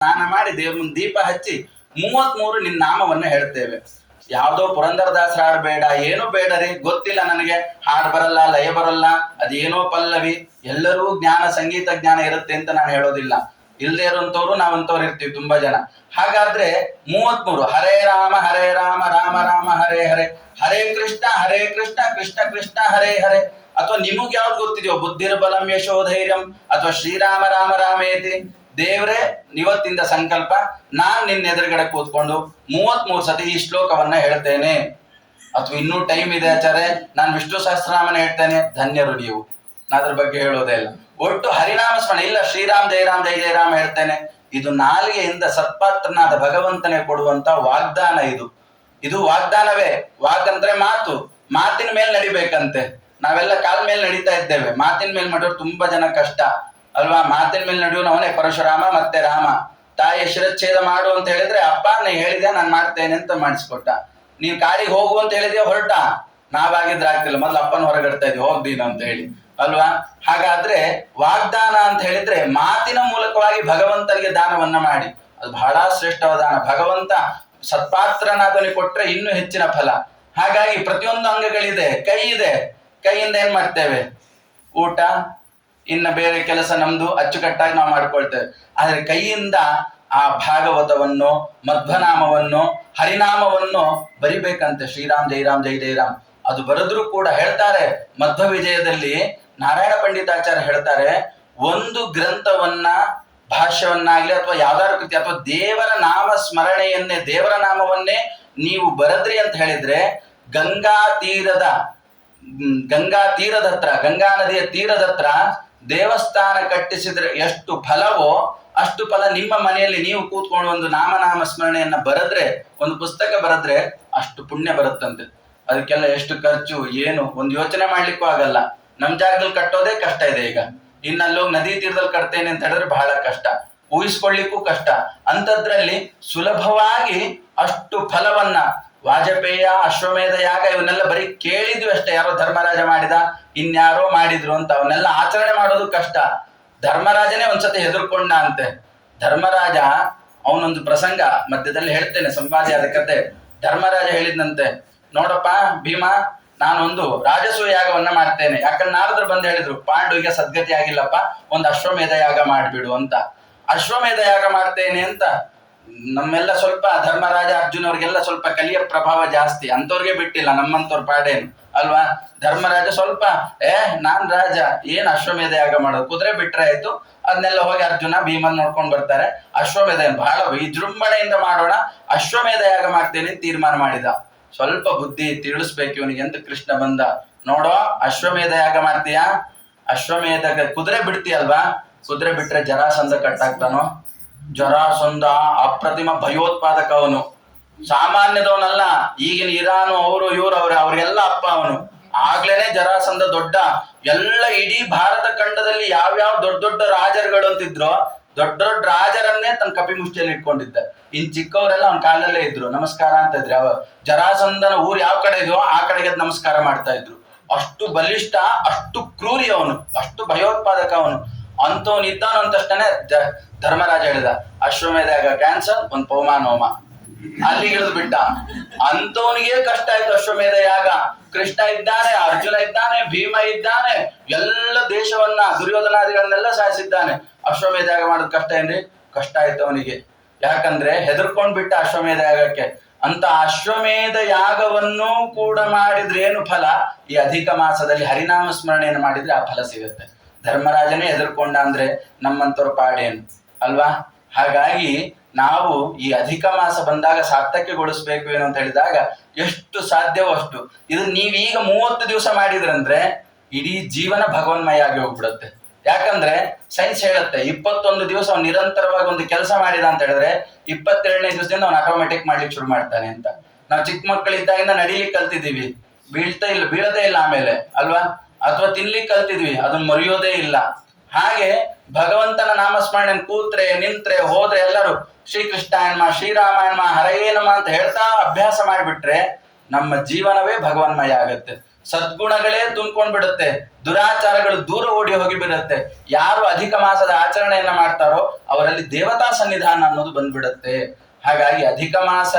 ಸ್ನಾನ ಮಾಡಿ ದೇವ್ರ ಮುಂದೆ ದೀಪ ಹಚ್ಚಿ 33 ನಿನ್ನ ನಾಮವನ್ನ ಹೇಳ್ತೇವೆ. ಯಾವ್ದೋ ಪುರಂದರದಾಸರ ಹಾಡು ಬೇಡ, ಏನು ಬೇಡ ರೀ, ಗೊತ್ತಿಲ್ಲ ನನಗೆ, ಹಾಡು ಬರಲ್ಲ, ಲಯ ಬರಲ್ಲ, ಅದೇನೋ ಪಲ್ಲವಿ. ಎಲ್ಲರೂ ಜ್ಞಾನ, ಸಂಗೀತ ಜ್ಞಾನ ಇರುತ್ತೆ ಅಂತ ನಾನು ಹೇಳೋದಿಲ್ಲ. ಇಲ್ಲದೆ ಇರುವಂತವ್ರು ನಾವಂತವ್ರು ಇರ್ತೀವಿ ತುಂಬಾ ಜನ. ಹಾಗಾದ್ರೆ 33 ಹರೇ ರಾಮ ರಾಮ ರಾಮ ಹರೇ ಹರೇ, ಹರೇ ಕೃಷ್ಣ ಕೃಷ್ಣ ಕೃಷ್ಣ ಹರೇ ಹರೇ. ಅಥವಾ ನಿಮಗೆ ಯಾವ್ದು ಗೊತ್ತಿದೆಯೋ, ಬುದ್ಧಿರ್ಬಲಂ ಯಶೋಧೈರ್ಯಂ, ಅಥವಾ ಶ್ರೀರಾಮ ರಾಮ ರಾಮೇತಿ. ದೇವ್ರೆ, ಇವತ್ತಿಂದ ಸಂಕಲ್ಪ, ನಾನ್ ನಿನ್ನ ಎದುರುಗಡೆ ಕೂತ್ಕೊಂಡು 33 ಸತಿ ಈ ಶ್ಲೋಕವನ್ನ ಹೇಳ್ತೇನೆ. ಅಥವಾ ಇನ್ನೂ ಟೈಮ್ ಇದೆ ಆಚಾರ್ಯ, ನಾನು ವಿಷ್ಣು ಸಹಸ್ರನಾಮನ ಹೇಳ್ತೇನೆ. ಧನ್ಯರು ನೀವು, ನಾ ಅದ್ರ ಬಗ್ಗೆ ಹೇಳೋದೇ ಇಲ್ಲ. ಒಟ್ಟು ಹರಿನಾಮ ಸ್ಮರಣೆ ಇಲ್ಲ, ಶ್ರೀರಾಮ್ ಜೈ ರಾಮ್ ಜೈ ಜೈ ರಾಮ್ ಹೇಳ್ತೇನೆ. ಇದು ನಾಲಿಗೆಯಿಂದ ಸತ್ಪಾತ್ರನಾದ ಭಗವಂತನೇ ಕೊಡುವಂತ ವಾಗ್ದಾನ. ಇದು ವಾಗ್ದಾನವೇ. ವಾಗ್ ಅಂದ್ರೆ ಮಾತು, ಮಾತಿನ ಮೇಲೆ ನಡಿಬೇಕಂತೆ. ನಾವೆಲ್ಲ ಕಾಲ್ ಮೇಲೆ ನಡೀತಾ ಇದ್ದೇವೆ, ಮಾತಿನ ಮೇಲೆ ಮಾಡೋರು ತುಂಬಾ ಜನ ಕಷ್ಟ ಅಲ್ವಾ. ಮಾತಿನ ಮೇಲೆ ನಡೆಯೋನು ಅವನೇ ಪರಶುರಾಮ ಮತ್ತೆ ರಾಮ. ತಾಯಿಯ ಶಿರಚ್ಛೇದ ಮಾಡು ಅಂತ ಹೇಳಿದ್ರೆ, ಅಪ್ಪ ನೀ ಹೇಳಿದೆ ನಾನು ಮಾಡ್ತೇನೆ ಅಂತ ಮಾಡಿಸ್ಕೊಟ್ಟ. ನೀನ್ ಕಾಡಿಗೆ ಹೋಗು ಅಂತ ಹೇಳಿದ್ಯಾ, ಹೊರಟ. ನಾವಾಗಿದ್ರೆ ಆಗ್ತಿಲ್ಲ, ಮೊದ್ಲು ಅಪ್ಪನ ಹೊರಗಡ್ತಾ ಇದ್ವಿ ಹೋಗ್ದೀನು ಅಂತ ಹೇಳಿ ಅಲ್ವಾ. ಹಾಗಾದ್ರೆ ವಾಗ್ದಾನ ಅಂತ ಹೇಳಿದ್ರೆ ಮಾತಿನ ಮೂಲಕವಾಗಿ ಭಗವಂತನಿಗೆ ದಾನವನ್ನ ಮಾಡಿ, ಅದು ಬಹಳ ಶ್ರೇಷ್ಠವಾದ ದಾನ. ಭಗವಂತ ಸತ್ಪಾತ್ರನಾದವನಿಗೆ ಕೊಟ್ರೆ ಇನ್ನೂ ಹೆಚ್ಚಿನ ಫಲ. ಹಾಗಾಗಿ ಪ್ರತಿಯೊಂದು ಅಂಗಗಳಿದೆ. ಕೈ ಇದೆ, ಕೈಯಿಂದ ಏನ್ ಮಾಡ್ತೇವೆ, ಊಟ, ಇನ್ನ ಬೇರೆ ಕೆಲಸ ನಮ್ದು ಅಚ್ಚುಕಟ್ಟಾಗಿ ನಾವು ಮಾಡ್ಕೊಳ್ತೇವೆ. ಆದ್ರೆ ಕೈಯಿಂದ ಆ ಭಾಗವತವನ್ನು, ಮಧ್ವನಾಮವನ್ನು, ಹರಿನಾಮವನ್ನು ಬರಿಬೇಕಂತೆ. ಶ್ರೀರಾಮ್ ಜೈ ರಾಮ್ ಜೈ ಜೈ ರಾಮ್. ಅದು ಬರೆದ್ರು ಕೂಡ ಹೇಳ್ತಾರೆ ಮಧ್ವ ವಿಜಯದಲ್ಲಿ, ನಾರಾಯಣ ಪಂಡಿತಾಚಾರ್ಯ ಹೇಳ್ತಾರೆ, ಒಂದು ಗ್ರಂಥವನ್ನ, ಭಾಷ್ಯವನ್ನಾಗ್ಲಿ ಅಥವಾ ಯಾವ್ದಾದ್ರು ಕೃತಿ ಅಥವಾ ದೇವರ ನಾಮ ಸ್ಮರಣೆಯನ್ನೇ, ದೇವರ ನಾಮವನ್ನೇ ನೀವು ಬರದ್ರಿ ಅಂತ ಹೇಳಿದ್ರೆ, ಗಂಗಾ ತೀರದ ಹತ್ರ, ಗಂಗಾ ನದಿಯ ತೀರದ ಹತ್ರ ದೇವಸ್ಥಾನ ಕಟ್ಟಿಸಿದ್ರೆ ಎಷ್ಟು ಫಲವೋ ಅಷ್ಟು ಫಲ ನಿಮ್ಮ ಮನೆಯಲ್ಲಿ ನೀವು ಕೂತ್ಕೊಂಡು ಒಂದು ನಾಮ ಸ್ಮರಣೆಯನ್ನ ಬರೆದ್ರೆ, ಒಂದು ಪುಸ್ತಕ ಬರೆದ್ರೆ ಅಷ್ಟು ಪುಣ್ಯ ಬರುತ್ತಂತೆ. ಅದಕ್ಕೆಲ್ಲ ಎಷ್ಟು ಖರ್ಚು ಏನು ಒಂದು ಯೋಚನೆ ಮಾಡ್ಲಿಕ್ಕೂ ಆಗಲ್ಲ. ನಮ್ ಜಾಗದಲ್ಲಿ ಕಟ್ಟೋದೇ ಕಷ್ಟ ಇದೆ. ಈಗ ಇನ್ನಲ್ಲೋಗಿ ನದಿ ತೀರದಲ್ಲಿ ಕಟ್ತೇನೆ ಅಂತ ಹೇಳಿದ್ರೆ ಬಹಳ ಕಷ್ಟ, ಊಹಿಸ್ಕೊಳ್ಳಿಕ್ಕೂ ಕಷ್ಟ. ಅಂಥದ್ರಲ್ಲಿ ಸುಲಭವಾಗಿ ಅಷ್ಟು ಫಲವನ್ನ, ವಾಜಪೇಯ, ಅಶ್ವಮೇಧ ಯಾಗ, ಇವನ್ನೆಲ್ಲ ಬರೀ ಕೇಳಿದ್ವಿ ಅಷ್ಟೇ. ಯಾರೋ ಧರ್ಮರಾಜ ಮಾಡಿದ, ಇನ್ಯಾರೋ ಮಾಡಿದ್ರು ಅಂತ, ಅವನ್ನೆಲ್ಲ ಆಚರಣೆ ಮಾಡೋದು ಕಷ್ಟ. ಧರ್ಮರಾಜನೇ ಒಂದ್ಸತಿ ಹೆದರ್ಕೊಂಡ ಅಂತೆ. ಧರ್ಮರಾಜ, ಅವನೊಂದು ಪ್ರಸಂಗ ಮಧ್ಯದಲ್ಲಿ ಹೇಳ್ತೇನೆ, ಸಂವಾದಿಯಾದ ಕತೆ. ಧರ್ಮರಾಜ ಹೇಳಿದ್ನಂತೆ, ನೋಡಪ್ಪ ಭೀಮಾ, ನಾನೊಂದು ರಾಜಸೂಯ ಯಾಗವನ್ನ ಮಾಡ್ತೇನೆ. ಯಾಕಂದ್ರೆ ನಾರದ್ರು ಬಂದು ಹೇಳಿದ್ರು, ಪಾಂಡುವಿಗೆ ಸದ್ಗತಿ ಆಗಿಲ್ಲಪ್ಪ, ಒಂದು ಅಶ್ವಮೇಧ ಯಾಗ ಮಾಡ್ಬಿಡು ಅಂತ. ಅಶ್ವಮೇಧ ಯಾಗ ಮಾಡ್ತೇನೆ ಅಂತ ನಮ್ಮೆಲ್ಲ ಸ್ವಲ್ಪ ಧರ್ಮರಾಜ ಅರ್ಜುನ ಅವ್ರಿಗೆಲ್ಲ ಸ್ವಲ್ಪ ಕಲಿಯ ಪ್ರಭಾವ ಜಾಸ್ತಿ, ಅಂತವ್ರಿಗೆ ಬಿಟ್ಟಿಲ್ಲ, ನಮ್ಮಂತವ್ರ ಪಾಡೇನು ಅಲ್ವಾ. ಧರ್ಮರಾಜ ಸ್ವಲ್ಪ ನಾನ್ ರಾಜ, ಏನ್ ಅಶ್ವಮೇಧ ಯಾಗ ಮಾಡೋದು, ಕುದುರೆ ಬಿಟ್ರೆ ಆಯ್ತು. ಅದನ್ನೆಲ್ಲ ಹೋಗಿ ಅರ್ಜುನ ಭೀಮನ್ ನೋಡ್ಕೊಂಡ್ ಬರ್ತಾರೆ. ಅಶ್ವಮೇಧ ಬಹಳ ವಿಜೃಂಭಣೆಯಿಂದ ಮಾಡೋಣ, ಅಶ್ವಮೇಧ ಯಾಗ ಮಾಡ್ತೇನೆ ತೀರ್ಮಾನ ಮಾಡಿದ. ಸ್ವಲ್ಪ ಬುದ್ಧಿ ತಿಳಿಸ್ಬೇಕು ಇವನಿಗೆ ಅಂತ ಕೃಷ್ಣ ಬಂದ. ನೋಡೋ, ಅಶ್ವಮೇಧ ಯಾಗ ಮಾಡ್ತೀಯಾ, ಅಶ್ವಮೇಧ ಕುದುರೆ ಬಿಡ್ತೀಯಲ್ವಾ, ಕುದುರೆ ಬಿಟ್ರೆ ಜರಾಸಂಧ ಕಟ್ಟಾಗ್ತಾನೋ. ಜರಾಸಂಧ ಅಪ್ರತಿಮ ಭಯೋತ್ಪಾದಕ, ಅವನು ಸಾಮಾನ್ಯದವನಲ್ಲ. ಈಗಿನ ಇರಾನು ಅವರು ಇವರು ಅವ್ರಿಗೆಲ್ಲ ಅಪ್ಪ ಅವನು. ಆಗ್ಲೇನೆ ಜರಾಸಂಧ ದೊಡ್ಡ, ಎಲ್ಲ ಇಡೀ ಭಾರತ ಖಂಡದಲ್ಲಿ ಯಾವ್ಯಾವ ದೊಡ್ಡ ದೊಡ್ಡ ರಾಜರುಗಳು ಅಂತಿದ್ರು, ದೊಡ್ಡ ದೊಡ್ಡ ರಾಜರನ್ನೇ ತನ್ನ ಕಪಿ ಮುಷ್ಟಿಯಲ್ಲಿ ಇಟ್ಕೊಂಡಿದ್ದ. ಇನ್ ಚಿಕ್ಕವರೆಲ್ಲ ಅವನ ಕಾಲಲ್ಲೇ ಇದ್ರು, ನಮಸ್ಕಾರ ಅಂತ ಇದ್ರು. ಜರಾಸಂಧನ ಊರು ಯಾವ ಕಡೆ ಇದೆಯೋ ಆ ಕಡೆಗೆ ನಮಸ್ಕಾರ ಮಾಡ್ತಾ ಇದ್ರು. ಅಷ್ಟು ಬಲಿಷ್ಠ, ಅಷ್ಟು ಕ್ರೂರಿ ಅವನು, ಅಷ್ಟು ಭಯೋತ್ಪಾದಕ ಅವನು. ಅಂತವನು ಇದ್ದಾನು ಅಂತಷ್ಟೇ ಧರ್ಮರಾಜ ಹೇಳಿದ, ಅಶ್ವಮೇಧ ಯಾಗ ಕ್ಯಾನ್ಸಲ್, ಒಂದು ಪವಮಾನ ಹೋಮ ಅಲ್ಲಿಗೆ ಇಳಿದು ಬಿಟ್ಟ. ಅಂತವನಿಗೆ ಕಷ್ಟ ಆಯ್ತು ಅಶ್ವಮೇಧ ಯಾಗ. ಕೃಷ್ಣ ಇದ್ದಾನೆ, ಅರ್ಜುನ ಇದ್ದಾನೆ, ಭೀಮ ಇದ್ದಾನೆ, ಎಲ್ಲ ದೇಶವನ್ನ ದುರ್ಯೋಧನಾದಿಗಳನ್ನೆಲ್ಲ ಸಾಯಿಸಿದ್ದಾನೆ. ಅಶ್ವಮೇಧ ಯಾಗ ಮಾಡೋದು ಕಷ್ಟ ಏನ್ರಿ? ಕಷ್ಟ ಆಯ್ತು ಅವನಿಗೆ. ಯಾಕಂದ್ರೆ ಹೆದರ್ಕೊಂಡ್ ಬಿಟ್ಟ ಅಶ್ವಮೇಧ ಯಾಗಕ್ಕೆ. ಅಂತ ಅಶ್ವಮೇಧ ಯಾಗವನ್ನು ಕೂಡ ಮಾಡಿದ್ರೆ ಏನು ಫಲ? ಈ ಅಧಿಕ ಮಾಸದಲ್ಲಿ ಹರಿನಾಮ ಸ್ಮರಣೆಯನ್ನು ಮಾಡಿದ್ರೆ ಆ ಫಲ ಸಿಗುತ್ತೆ. ಧರ್ಮರಾಜನೇ ಹೆದರ್ಕೊಂಡ ಅಂದ್ರೆ ನಮ್ಮಂತವ್ರ ಪಾಡೇನು ಅಲ್ವಾ. ಹಾಗಾಗಿ ನಾವು ಈ ಅಧಿಕ ಮಾಸ ಬಂದಾಗ ಸಾರ್ಥಕ್ಯಗೊಳಿಸ್ಬೇಕು ಏನು ಅಂತ ಹೇಳಿದಾಗ ಎಷ್ಟು ಸಾಧ್ಯವೋ ಅಷ್ಟು. ಇದು ನೀವೀಗ 30 ದಿವಸ ಮಾಡಿದ್ರಂದ್ರೆ ಇಡೀ ಜೀವನ ಭಗವನ್ಮಯ ಆಗಿ ಹೋಗ್ಬಿಡುತ್ತೆ. ಯಾಕಂದ್ರೆ ಸೈನ್ಸ್ ಹೇಳುತ್ತೆ 21 ದಿವಸ ಅವ್ನು ನಿರಂತರವಾಗಿ ಒಂದು ಕೆಲಸ ಮಾಡಿದ ಅಂತ ಹೇಳಿದ್ರೆ 22ನೇ ದಿವಸದಿಂದ ಅವ್ನು ಆಟೋಮೆಟಿಕ್ ಮಾಡ್ಲಿಕ್ಕೆ ಶುರು ಮಾಡ್ತಾನೆ ಅಂತ. ನಾವು ಚಿಕ್ಕ ಮಕ್ಕಳಿದ್ದಾಗಿಂದ ನಡಿಲಿಕ್ಕೆ ಕಲ್ತಿದ್ದೀವಿ, ಬೀಳದೇ ಇಲ್ಲ ಆಮೇಲೆ ಅಲ್ವಾ. ಅಥವಾ ತಿನ್ಲಿಕ್ಕೆ ಕಲ್ತಿದ್ವಿ, ಅದನ್ನ ಮರೆಯೋದೇ ಇಲ್ಲ. ಹಾಗೆ ಭಗವಂತನ ನಾಮಸ್ಮರಣೆ ಕೂತ್ರೆ ನಿಂತ್ರೆ ಹೋದ್ರೆ ಎಲ್ಲರೂ ಶ್ರೀಕೃಷ್ಣಾಯನ್ಮ ಶ್ರೀರಾಮಾಯಣ ಹರಯೇ ನಮ ಅಂತ ಹೇಳ್ತಾ ಅಭ್ಯಾಸ ಮಾಡಿಬಿಟ್ರೆ ನಮ್ಮ ಜೀವನವೇ ಭಗವನ್ಮಯ ಆಗುತ್ತೆ. ಸದ್ಗುಣಗಳೇ ತುಂಬ್ಕೊಂಡ್ಬಿಡುತ್ತೆ, ದುರಾಚಾರಗಳು ದೂರ ಓಡಿ ಹೋಗಿ ಬಿಡುತ್ತೆ. ಯಾರು ಅಧಿಕ ಮಾಸದ ಆಚರಣೆಯನ್ನ ಮಾಡ್ತಾರೋ ಅವರಲ್ಲಿ ದೇವತಾ ಸನ್ನಿಧಾನ ಅನ್ನೋದು ಬಂದ್ಬಿಡುತ್ತೆ. ಹಾಗಾಗಿ ಅಧಿಕ ಮಾಸ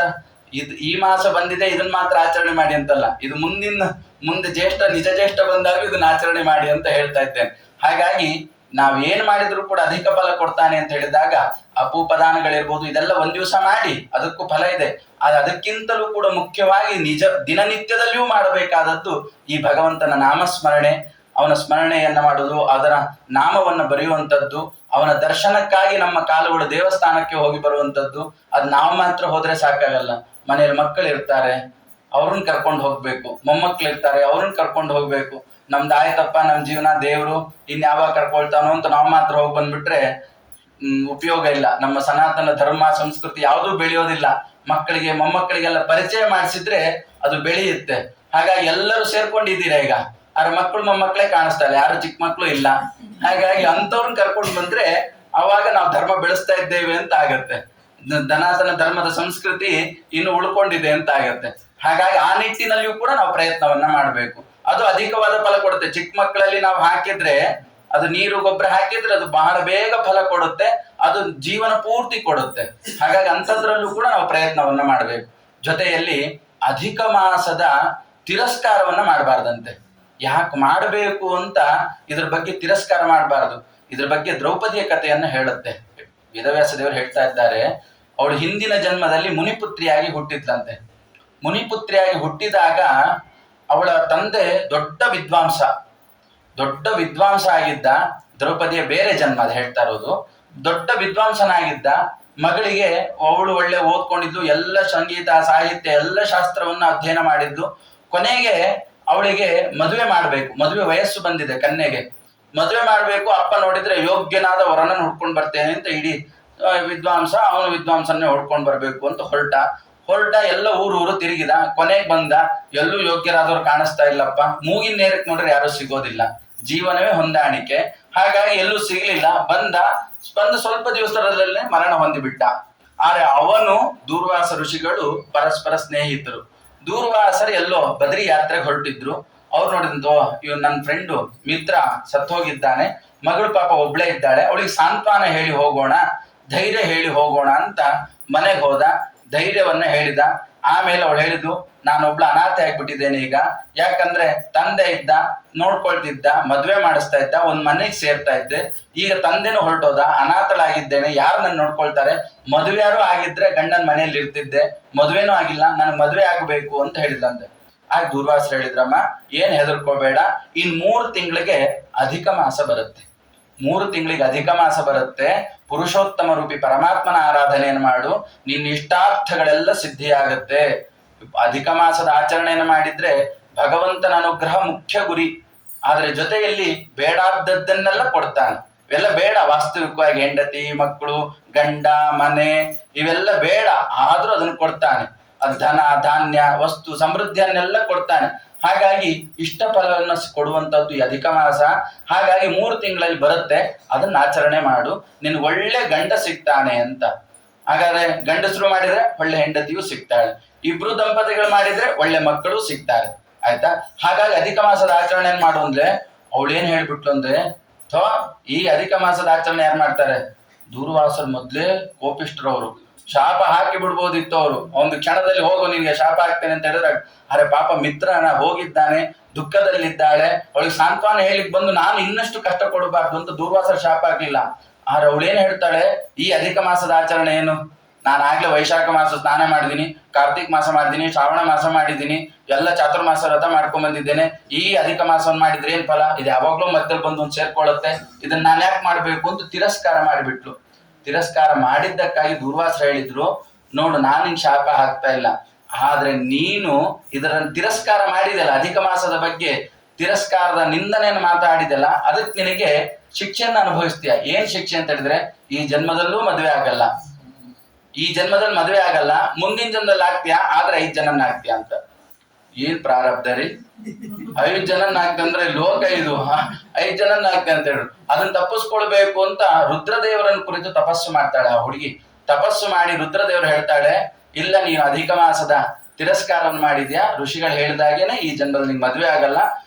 ಈ ಮಾಸ ಬಂದಿದೆ ಇದನ್ನ ಮಾತ್ರ ಆಚರಣೆ ಮಾಡಿ ಅಂತಲ್ಲ, ಇದು ಮುಂದೆ ಜ್ಯೇಷ್ಠ ನಿಜ ಜ್ಯೇಷ್ಠ ಬಂದಾಗ ಇದನ್ನ ಆಚರಣೆ ಮಾಡಿ ಅಂತ ಹೇಳ್ತಾ ಇದ್ದೇನೆ. ಹಾಗಾಗಿ ನಾವ್ ಏನ್ ಮಾಡಿದ್ರು ಕೂಡ ಅಧಿಕ ಫಲ ಕೊಡ್ತಾನೆ ಅಂತ ಹೇಳಿದಾಗ ಅಪೂಪದಾನಗಳಿರ್ಬೋದು, ಇದೆಲ್ಲ ಒಂದ್ ದಿವಸ ಮಾಡಿ ಅದಕ್ಕೂ ಫಲ ಇದೆ. ಅದಕ್ಕಿಂತಲೂ ಕೂಡ ಮುಖ್ಯವಾಗಿ ದಿನನಿತ್ಯದಲ್ಲಿಯೂ ಮಾಡಬೇಕಾದದ್ದು ಈ ಭಗವಂತನ ನಾಮಸ್ಮರಣೆ, ಅವನ ಸ್ಮರಣೆಯನ್ನ ಮಾಡುವುದು, ಅದರ ನಾಮವನ್ನು ಬರೆಯುವಂಥದ್ದು, ಅವನ ದರ್ಶನಕ್ಕಾಗಿ ನಮ್ಮ ಕಾಲುಗಳು ದೇವಸ್ಥಾನಕ್ಕೆ ಹೋಗಿ ಬರುವಂಥದ್ದು. ಅದು ನಾವು ಮಾತ್ರ ಹೋದ್ರೆ ಸಾಕಾಗಲ್ಲ, ಮನೆಯಲ್ಲಿ ಮಕ್ಕಳಿರ್ತಾರೆ ಅವ್ರನ್ನ ಕರ್ಕೊಂಡು ಹೋಗ್ಬೇಕು, ಮೊಮ್ಮಕ್ಳಿರ್ತಾರೆ ಅವ್ರನ್ನ ಕರ್ಕೊಂಡು ಹೋಗ್ಬೇಕು. ನಮ್ದು ಆಯ್ತಪ್ಪ ನಮ್ ಜೀವನ ದೇವ್ರು ಇನ್ಯಾವಾಗ ಕರ್ಕೊಳ್ತಾನೋ ಅಂತ ನಾವು ಮಾತ್ರ ಹೋಗಿ ಬಂದ್ಬಿಟ್ರೆ ಉಪಯೋಗ ಇಲ್ಲ. ನಮ್ಮ ಸನಾತನ ಧರ್ಮ ಸಂಸ್ಕೃತಿ ಯಾವುದೂ ಬೆಳೆಯೋದಿಲ್ಲ. ಮಕ್ಕಳಿಗೆ ಮೊಮ್ಮಕ್ಕಳಿಗೆಲ್ಲ ಪರಿಚಯ ಮಾಡಿಸಿದ್ರೆ ಅದು ಬೆಳೆಯುತ್ತೆ. ಹಾಗಾಗಿ ಎಲ್ಲರೂ ಸೇರ್ಕೊಂಡಿದ್ದೀರಾ ಈಗ, ಆದ್ರೆ ಮಕ್ಕಳು ಮೊಮ್ಮಕ್ಕಳೇ ಕಾಣಿಸ್ತಾರೆ, ಯಾರು ಚಿಕ್ಕ ಮಕ್ಕಳು ಇಲ್ಲ. ಹಾಗಾಗಿ ಅಂಥವ್ರನ್ನ ಕರ್ಕೊಂಡು ಬಂದ್ರೆ ಅವಾಗ ನಾವು ಧರ್ಮ ಬೆಳೆಸ್ತಾ ಇದ್ದೇವೆ ಅಂತ ಆಗತ್ತೆ, ಸನಾತನ ಧರ್ಮದ ಸಂಸ್ಕೃತಿ ಇನ್ನು ಉಳ್ಕೊಂಡಿದೆ ಅಂತ ಆಗತ್ತೆ. ಹಾಗಾಗಿ ಆ ನಿಟ್ಟಿನಲ್ಲಿಯೂ ಕೂಡ ನಾವು ಪ್ರಯತ್ನವನ್ನ ಮಾಡಬೇಕು. ಅದು ಅಧಿಕವಾದ ಫಲ ಕೊಡುತ್ತೆ. ಚಿಕ್ಕ ಮಕ್ಕಳಲ್ಲಿ ನಾವು ಹಾಕಿದ್ರೆ, ಅದು ನೀರು ಗೊಬ್ಬರ ಹಾಕಿದ್ರೆ ಅದು ಬಹಳ ಬೇಗ ಫಲ ಕೊಡುತ್ತೆ, ಅದು ಜೀವನ ಪೂರ್ತಿ ಕೊಡುತ್ತೆ. ಹಾಗಾಗಿ ಅಂಥದ್ರಲ್ಲೂ ಕೂಡ ನಾವು ಪ್ರಯತ್ನವನ್ನ ಮಾಡಬೇಕು. ಜೊತೆಯಲ್ಲಿ ಅಧಿಕ ಮಾಸದ ತಿರಸ್ಕಾರವನ್ನ ಮಾಡಬಾರ್ದಂತೆ. ಯಾಕೆ ಮಾಡಬೇಕು ಅಂತ ಇದ್ರ ಬಗ್ಗೆ ತಿರಸ್ಕಾರ ಮಾಡಬಾರ್ದು. ಇದ್ರ ಬಗ್ಗೆ ದ್ರೌಪದಿಯ ಕಥೆಯನ್ನ ಹೇಳುತ್ತೆ. ವೇದವ್ಯಾಸ ದೇವರು ಹೇಳ್ತಾ ಇದ್ದಾರೆ, ಅವಳು ಹಿಂದಿನ ಜನ್ಮದಲ್ಲಿ ಮುನಿಪುತ್ರಿಯಾಗಿ ಹುಟ್ಟಿದ್ಲಂತೆ. ಮುನಿಪುತ್ರಿಯಾಗಿ ಹುಟ್ಟಿದಾಗ ಅವಳ ತಂದೆ ದೊಡ್ಡ ವಿದ್ವಾಂಸ ಆಗಿದ್ದ. ದ್ರೌಪದಿಯ ಬೇರೆ ಜನ್ಮ ಅದು ಹೇಳ್ತಾ ಇರೋದು. ದೊಡ್ಡ ವಿದ್ವಾಂಸನಾಗಿದ್ದ. ಮಗಳಿಗೆ ಅವಳು ಒಳ್ಳೆ ಓದ್ಕೊಂಡಿದ್ದು, ಎಲ್ಲ ಸಂಗೀತ ಸಾಹಿತ್ಯ ಎಲ್ಲ ಶಾಸ್ತ್ರವನ್ನ ಅಧ್ಯಯನ ಮಾಡಿದ್ದು. ಕೊನೆಗೆ ಅವಳಿಗೆ ಮದುವೆ ಮಾಡಬೇಕು, ಮದುವೆ ವಯಸ್ಸು ಬಂದಿದೆ ಕನ್ಯೆಗೆ, ಮದುವೆ ಮಾಡಬೇಕು. ಅಪ್ಪ ನೋಡಿದ್ರೆ ಯೋಗ್ಯನಾದ ವರನ ಹುಡ್ಕೊಂಡು ಬರ್ತೇನೆ ಅಂತ ಇಡೀ ವಿದ್ವಾಂಸ ಅವನು ವಿದ್ವಾಂಸನ್ನೇ ಹುಡ್ಕೊಂಡು ಬರ್ಬೇಕು ಅಂತ ಹೊರಟ ಎಲ್ಲ ಊರು ತಿರುಗಿದ. ಕೊನೆಗೆ ಬಂದ, ಎಲ್ಲೂ ಯೋಗ್ಯರಾದವ್ರು ಕಾಣಿಸ್ತಾ ಇಲ್ಲಪ್ಪ. ಮೂಗಿನ ನೇರಕ್ಕೆ ನೋಡ್ರೆ ಯಾರು ಸಿಗೋದಿಲ್ಲ, ಜೀವನವೇ ಹೊಂದಾಣಿಕೆ. ಹಾಗಾಗಿ ಎಲ್ಲೂ ಸಿಗ್ಲಿಲ್ಲ. ಬಂದ ಸ್ವಲ್ಪ ದಿವಸದಲ್ಲೇ ಮರಣ ಹೊಂದಿಬಿಟ್ಟ. ಆದ್ರೆ ಅವನು ದೂರ್ವಾಸ ಋಷಿಗಳು ಪರಸ್ಪರ ಸ್ನೇಹಿತರು. ದೂರ್ವಾಸರು ಎಲ್ಲೋ ಬದ್ರಿ ಯಾತ್ರೆಗೆ ಹೊರಟಿದ್ರು. ಅವ್ರು ನೋಡಿದಂತೋ ಇವ್ ನನ್ನ ಫ್ರೆಂಡು ಮಿತ್ರ ಸತ್ತೋಗಿದ್ದಾನೆ, ಮಗಳು ಪಾಪ ಒಬ್ಳೇ ಇದ್ದಾಳೆ, ಅವಳಿಗೆ ಸಾಂತ್ವನ ಹೇಳಿ ಹೋಗೋಣ, ಧೈರ್ಯ ಹೇಳಿ ಹೋಗೋಣ ಅಂತ ಮನೆಗೆ ಹೋದ. ಧೈರ್ಯವನ್ನ ಹೇಳಿದ. ಆಮೇಲೆ ಅವಳು ಹೇಳಿದ್ದು, ನಾನೊಬ್ಳು ಅನಾಥೆ ಆಗ್ಬಿಟ್ಟಿದ್ದೇನೆ ಈಗ. ಯಾಕಂದ್ರೆ ತಂದೆ ಇದ್ದ, ನೋಡ್ಕೊಳ್ತಿದ್ದ, ಮದ್ವೆ ಮಾಡಿಸ್ತಾ ಇದ್ದ, ಒಂದ್ ಮನೆಗೆ ಸೇರ್ತಾ ಇದ್ದೆ. ಈಗ ತಂದೆನೂ ಹೊರಟೋದ, ಅನಾಥಳಾಗಿದ್ದೇನೆ, ಯಾರು ನನ್ನ ನೋಡ್ಕೊಳ್ತಾರೆ? ಮದುವೆಯಾರು ಆಗಿದ್ರೆ ಗಂಡನ ಮನೆಯಲ್ಲಿ ಇರ್ತಿದ್ದೆ, ಮದುವೆನೂ ಆಗಿಲ್ಲ, ನನ್ ಮದ್ವೆ ಆಗ್ಬೇಕು ಅಂತ ಹೇಳಿದ್ಲಂತೆ. ಆಗ ದೂರ್ವಾಸರು ಹೇಳಿದ್ರಮ್ಮ, ಏನ್ ಹೆದರ್ಕೋಬೇಡ, ಇನ್ 3 ತಿಂಗಳಿಗೆ ಅಧಿಕ ಮಾಸ ಬರುತ್ತೆ. 3 ತಿಂಗಳಿಗೆ ಅಧಿಕ ಮಾಸ ಬರುತ್ತೆ. ಪುರುಷೋತ್ತಮ ರೂಪಿ ಪರಮಾತ್ಮನ ಆರಾಧನೆಯನ್ನು ಮಾಡು, ನಿನ್ನ ಇಷ್ಟಾರ್ಥಗಳೆಲ್ಲ ಸಿದ್ಧಿಯಾಗತ್ತೆ. ಅಧಿಕ ಮಾಸದ ಆಚರಣೆಯನ್ನು ಮಾಡಿದ್ರೆ ಭಗವಂತನ ಅನುಗ್ರಹ ಮುಖ್ಯ ಗುರಿ. ಆದ್ರೆ ಜೊತೆಯಲ್ಲಿ ಬೇಡಾದದ್ದನ್ನೆಲ್ಲ ಕೊಡ್ತಾನೆ. ಇವೆಲ್ಲ ಬೇಡ, ವಾಸ್ತವಿಕವಾಗಿ ಹೆಂಡತಿ, ಮಕ್ಕಳು, ಗಂಡ, ಮನೆ ಇವೆಲ್ಲ ಬೇಡ, ಆದ್ರೂ ಅದನ್ನು ಕೊಡ್ತಾನೆ. ಧನ, ಧಾನ್ಯ, ವಸ್ತು, ಸಮೃದ್ಧಿಯನ್ನೆಲ್ಲ ಕೊಡ್ತಾನೆ. ಹಾಗಾಗಿ ಇಷ್ಟ ಫಲವನ್ನು ಕೊಡುವಂತದ್ದು ಈ ಅಧಿಕ ಮಾಸ. ಹಾಗಾಗಿ 3 ತಿಂಗಳಲ್ಲಿ ಬರುತ್ತೆ, ಅದನ್ನ ಆಚರಣೆ ಮಾಡು, ನಿನ್ ಒಳ್ಳೆ ಗಂಡ ಸಿಗ್ತಾನೆ ಅಂತ. ಹಾಗಾದ್ರೆ ಗಂಡಸರು ಮಾಡಿದ್ರೆ ಒಳ್ಳೆ ಹೆಂಡತಿಯೂ ಸಿಗ್ತಾಳೆ, ಇಬ್ರು ದಂಪತಿಗಳು ಮಾಡಿದ್ರೆ ಒಳ್ಳೆ ಮಕ್ಕಳು ಸಿಗ್ತಾರೆ. ಆಯ್ತಾ? ಹಾಗಾಗಿ ಅಧಿಕ ಮಾಸದ ಆಚರಣೆ ಮಾಡು ಅಂದ್ರೆ ಅವಳೇನ್ ಹೇಳ್ಬಿಟ್ಲು ಅಂದ್ರೆ, ಈ ಅಧಿಕ ಮಾಸದ ಆಚರಣೆ ಯಾರು ಮಾಡ್ತಾರೆ? ದೂರ್ವಾಸರು ಮೊದ್ಲೇ ಕೋಪಿಷ್ಟ್ರವರು, ಶಾಪ ಹಾಕಿ ಬಿಡ್ಬೋದಿತ್ತು ಅವರು. ಒಂದು ಕ್ಷಣದಲ್ಲಿ ಹೋಗು, ನಿನ್ಗೆ ಶಾಪ ಹಾಕ್ತೇನೆ ಅಂತ ಹೇಳಿದ್ರೆ, ಅರೆ ಪಾಪ ಮಿತ್ರನ ಹೋಗಿದ್ದಾನೆ, ದುಃಖದಲ್ಲಿದ್ದಾಳೆ, ಅವಳಿಗೆ ಸಾಂತ್ವನ ಹೇಳಿಕ್ ಬಂದು ನಾನು ಇನ್ನಷ್ಟು ಕಷ್ಟ ಕೊಡಬಾರ್ದು ಅಂತ ದೂರ್ವಾಸರ ಶಾಪ ಆಗ್ಲಿಲ್ಲ. ಆದ್ರೆ ಅವಳೇನ್ ಹೇಳ್ತಾಳೆ, ಈ ಅಧಿಕ ಮಾಸದ ಆಚರಣೆ ಏನು? ನಾನು ಆಗ್ಲೇ ವೈಶಾಖ ಮಾಸ ಸ್ನಾನ ಮಾಡಿದೀನಿ, ಕಾರ್ತಿಕ್ ಮಾಸ ಮಾಡಿದೀನಿ, ಶ್ರಾವಣ ಮಾಸ ಮಾಡಿದೀನಿ, ಎಲ್ಲ ಚಾತುರ್ಮಾಸ ವ್ರತ ಮಾಡ್ಕೊಂಡ್ ಬಂದಿದ್ದೇನೆ. ಈ ಅಧಿಕ ಮಾಸವನ್ನು ಮಾಡಿದ್ರೆ ಏನ್ ಫಲ? ಇದು ಯಾವಾಗ್ಲೂ ಮಧ್ಯದಲ್ಲಿ ಬಂದು ಒಂದು ಸೇರ್ಕೊಳ್ಳುತ್ತೆ, ಇದನ್ನ ನಾನು ಯಾಕೆ ಮಾಡ್ಬೇಕು ಅಂತ ತಿರಸ್ಕಾರ ಮಾಡಿಬಿಟ್ಲು. ತಿರಸ್ಕಾರ ಮಾಡಿದ್ದಕ್ಕಾಗಿ ದೂರ್ವಾಸರು ಹೇಳಿದ್ರು, ನೋಡು ನಾನು ನಿನ್ ಶಾಪ ಹಾಕ್ತಾ ಇಲ್ಲ, ಆದ್ರೆ ನೀನು ಇದರನ್ನು ತಿರಸ್ಕಾರ ಮಾಡಿದೆಲ್ಲ, ಅಧಿಕ ಮಾಸದ ಬಗ್ಗೆ ತಿರಸ್ಕಾರದ ನಿಂದನೆಯನ್ನು ಮಾತಾಡಿದೆಲ್ಲ, ಅದಕ್ಕೆ ನಿನಗೆ ಶಿಕ್ಷೆಯನ್ನು ಅನುಭವಿಸ್ತೀಯ. ಏನ್ ಶಿಕ್ಷೆ ಅಂತ ಹೇಳಿದ್ರೆ, ಈ ಜನ್ಮದಲ್ಲೂ ಮದುವೆ ಆಗಲ್ಲ, ಈ ಜನ್ಮದಲ್ಲಿ ಮದುವೆ ಆಗಲ್ಲ, ಮುಂದಿನ ಜನ್ಮದಲ್ಲಿ ಆಗ್ತೀಯಾ, ಆದ್ರೆ 5 ಜನನ್ನ ಆಗ್ತೀಯ ಅಂತ. ಏನ್ ಪ್ರಾರಬ್ಧ ರೀ? 5 ಜನನ್ನ ಆಗ್ತಂದ್ರೆ ಲೋಕ ಇದು, 5 ಜನನ್ನ ಆಗ್ತೇ ಅಂತ ಹೇಳಿ ಅದನ್ನ ತಪ್ಪಿಸ್ಕೊಳ್ಬೇಕು ಅಂತ ರುದ್ರದೇವರನ್ನ ಕುರಿತು ತಪಸ್ಸು ಮಾಡ್ತಾಳೆ ಆ ಹುಡುಗಿ. ತಪಸ್ಸು ಮಾಡಿ ರುದ್ರದೇವರು ಹೇಳ್ತಾಳೆ, ಇಲ್ಲ ನೀನು ಅಧಿಕ ಮಾಸದ ತಿರಸ್ಕಾರವನ್ನು ಮಾಡಿದ್ಯಾ, ಋಷಿಗಳು ಹೇಳಿದಾಗೇನೆ ಈ ಜನ್ಮದಲ್ಲಿ ನಿಂಗೆ ಮದ್ವೆ ಆಗಲ್ಲ,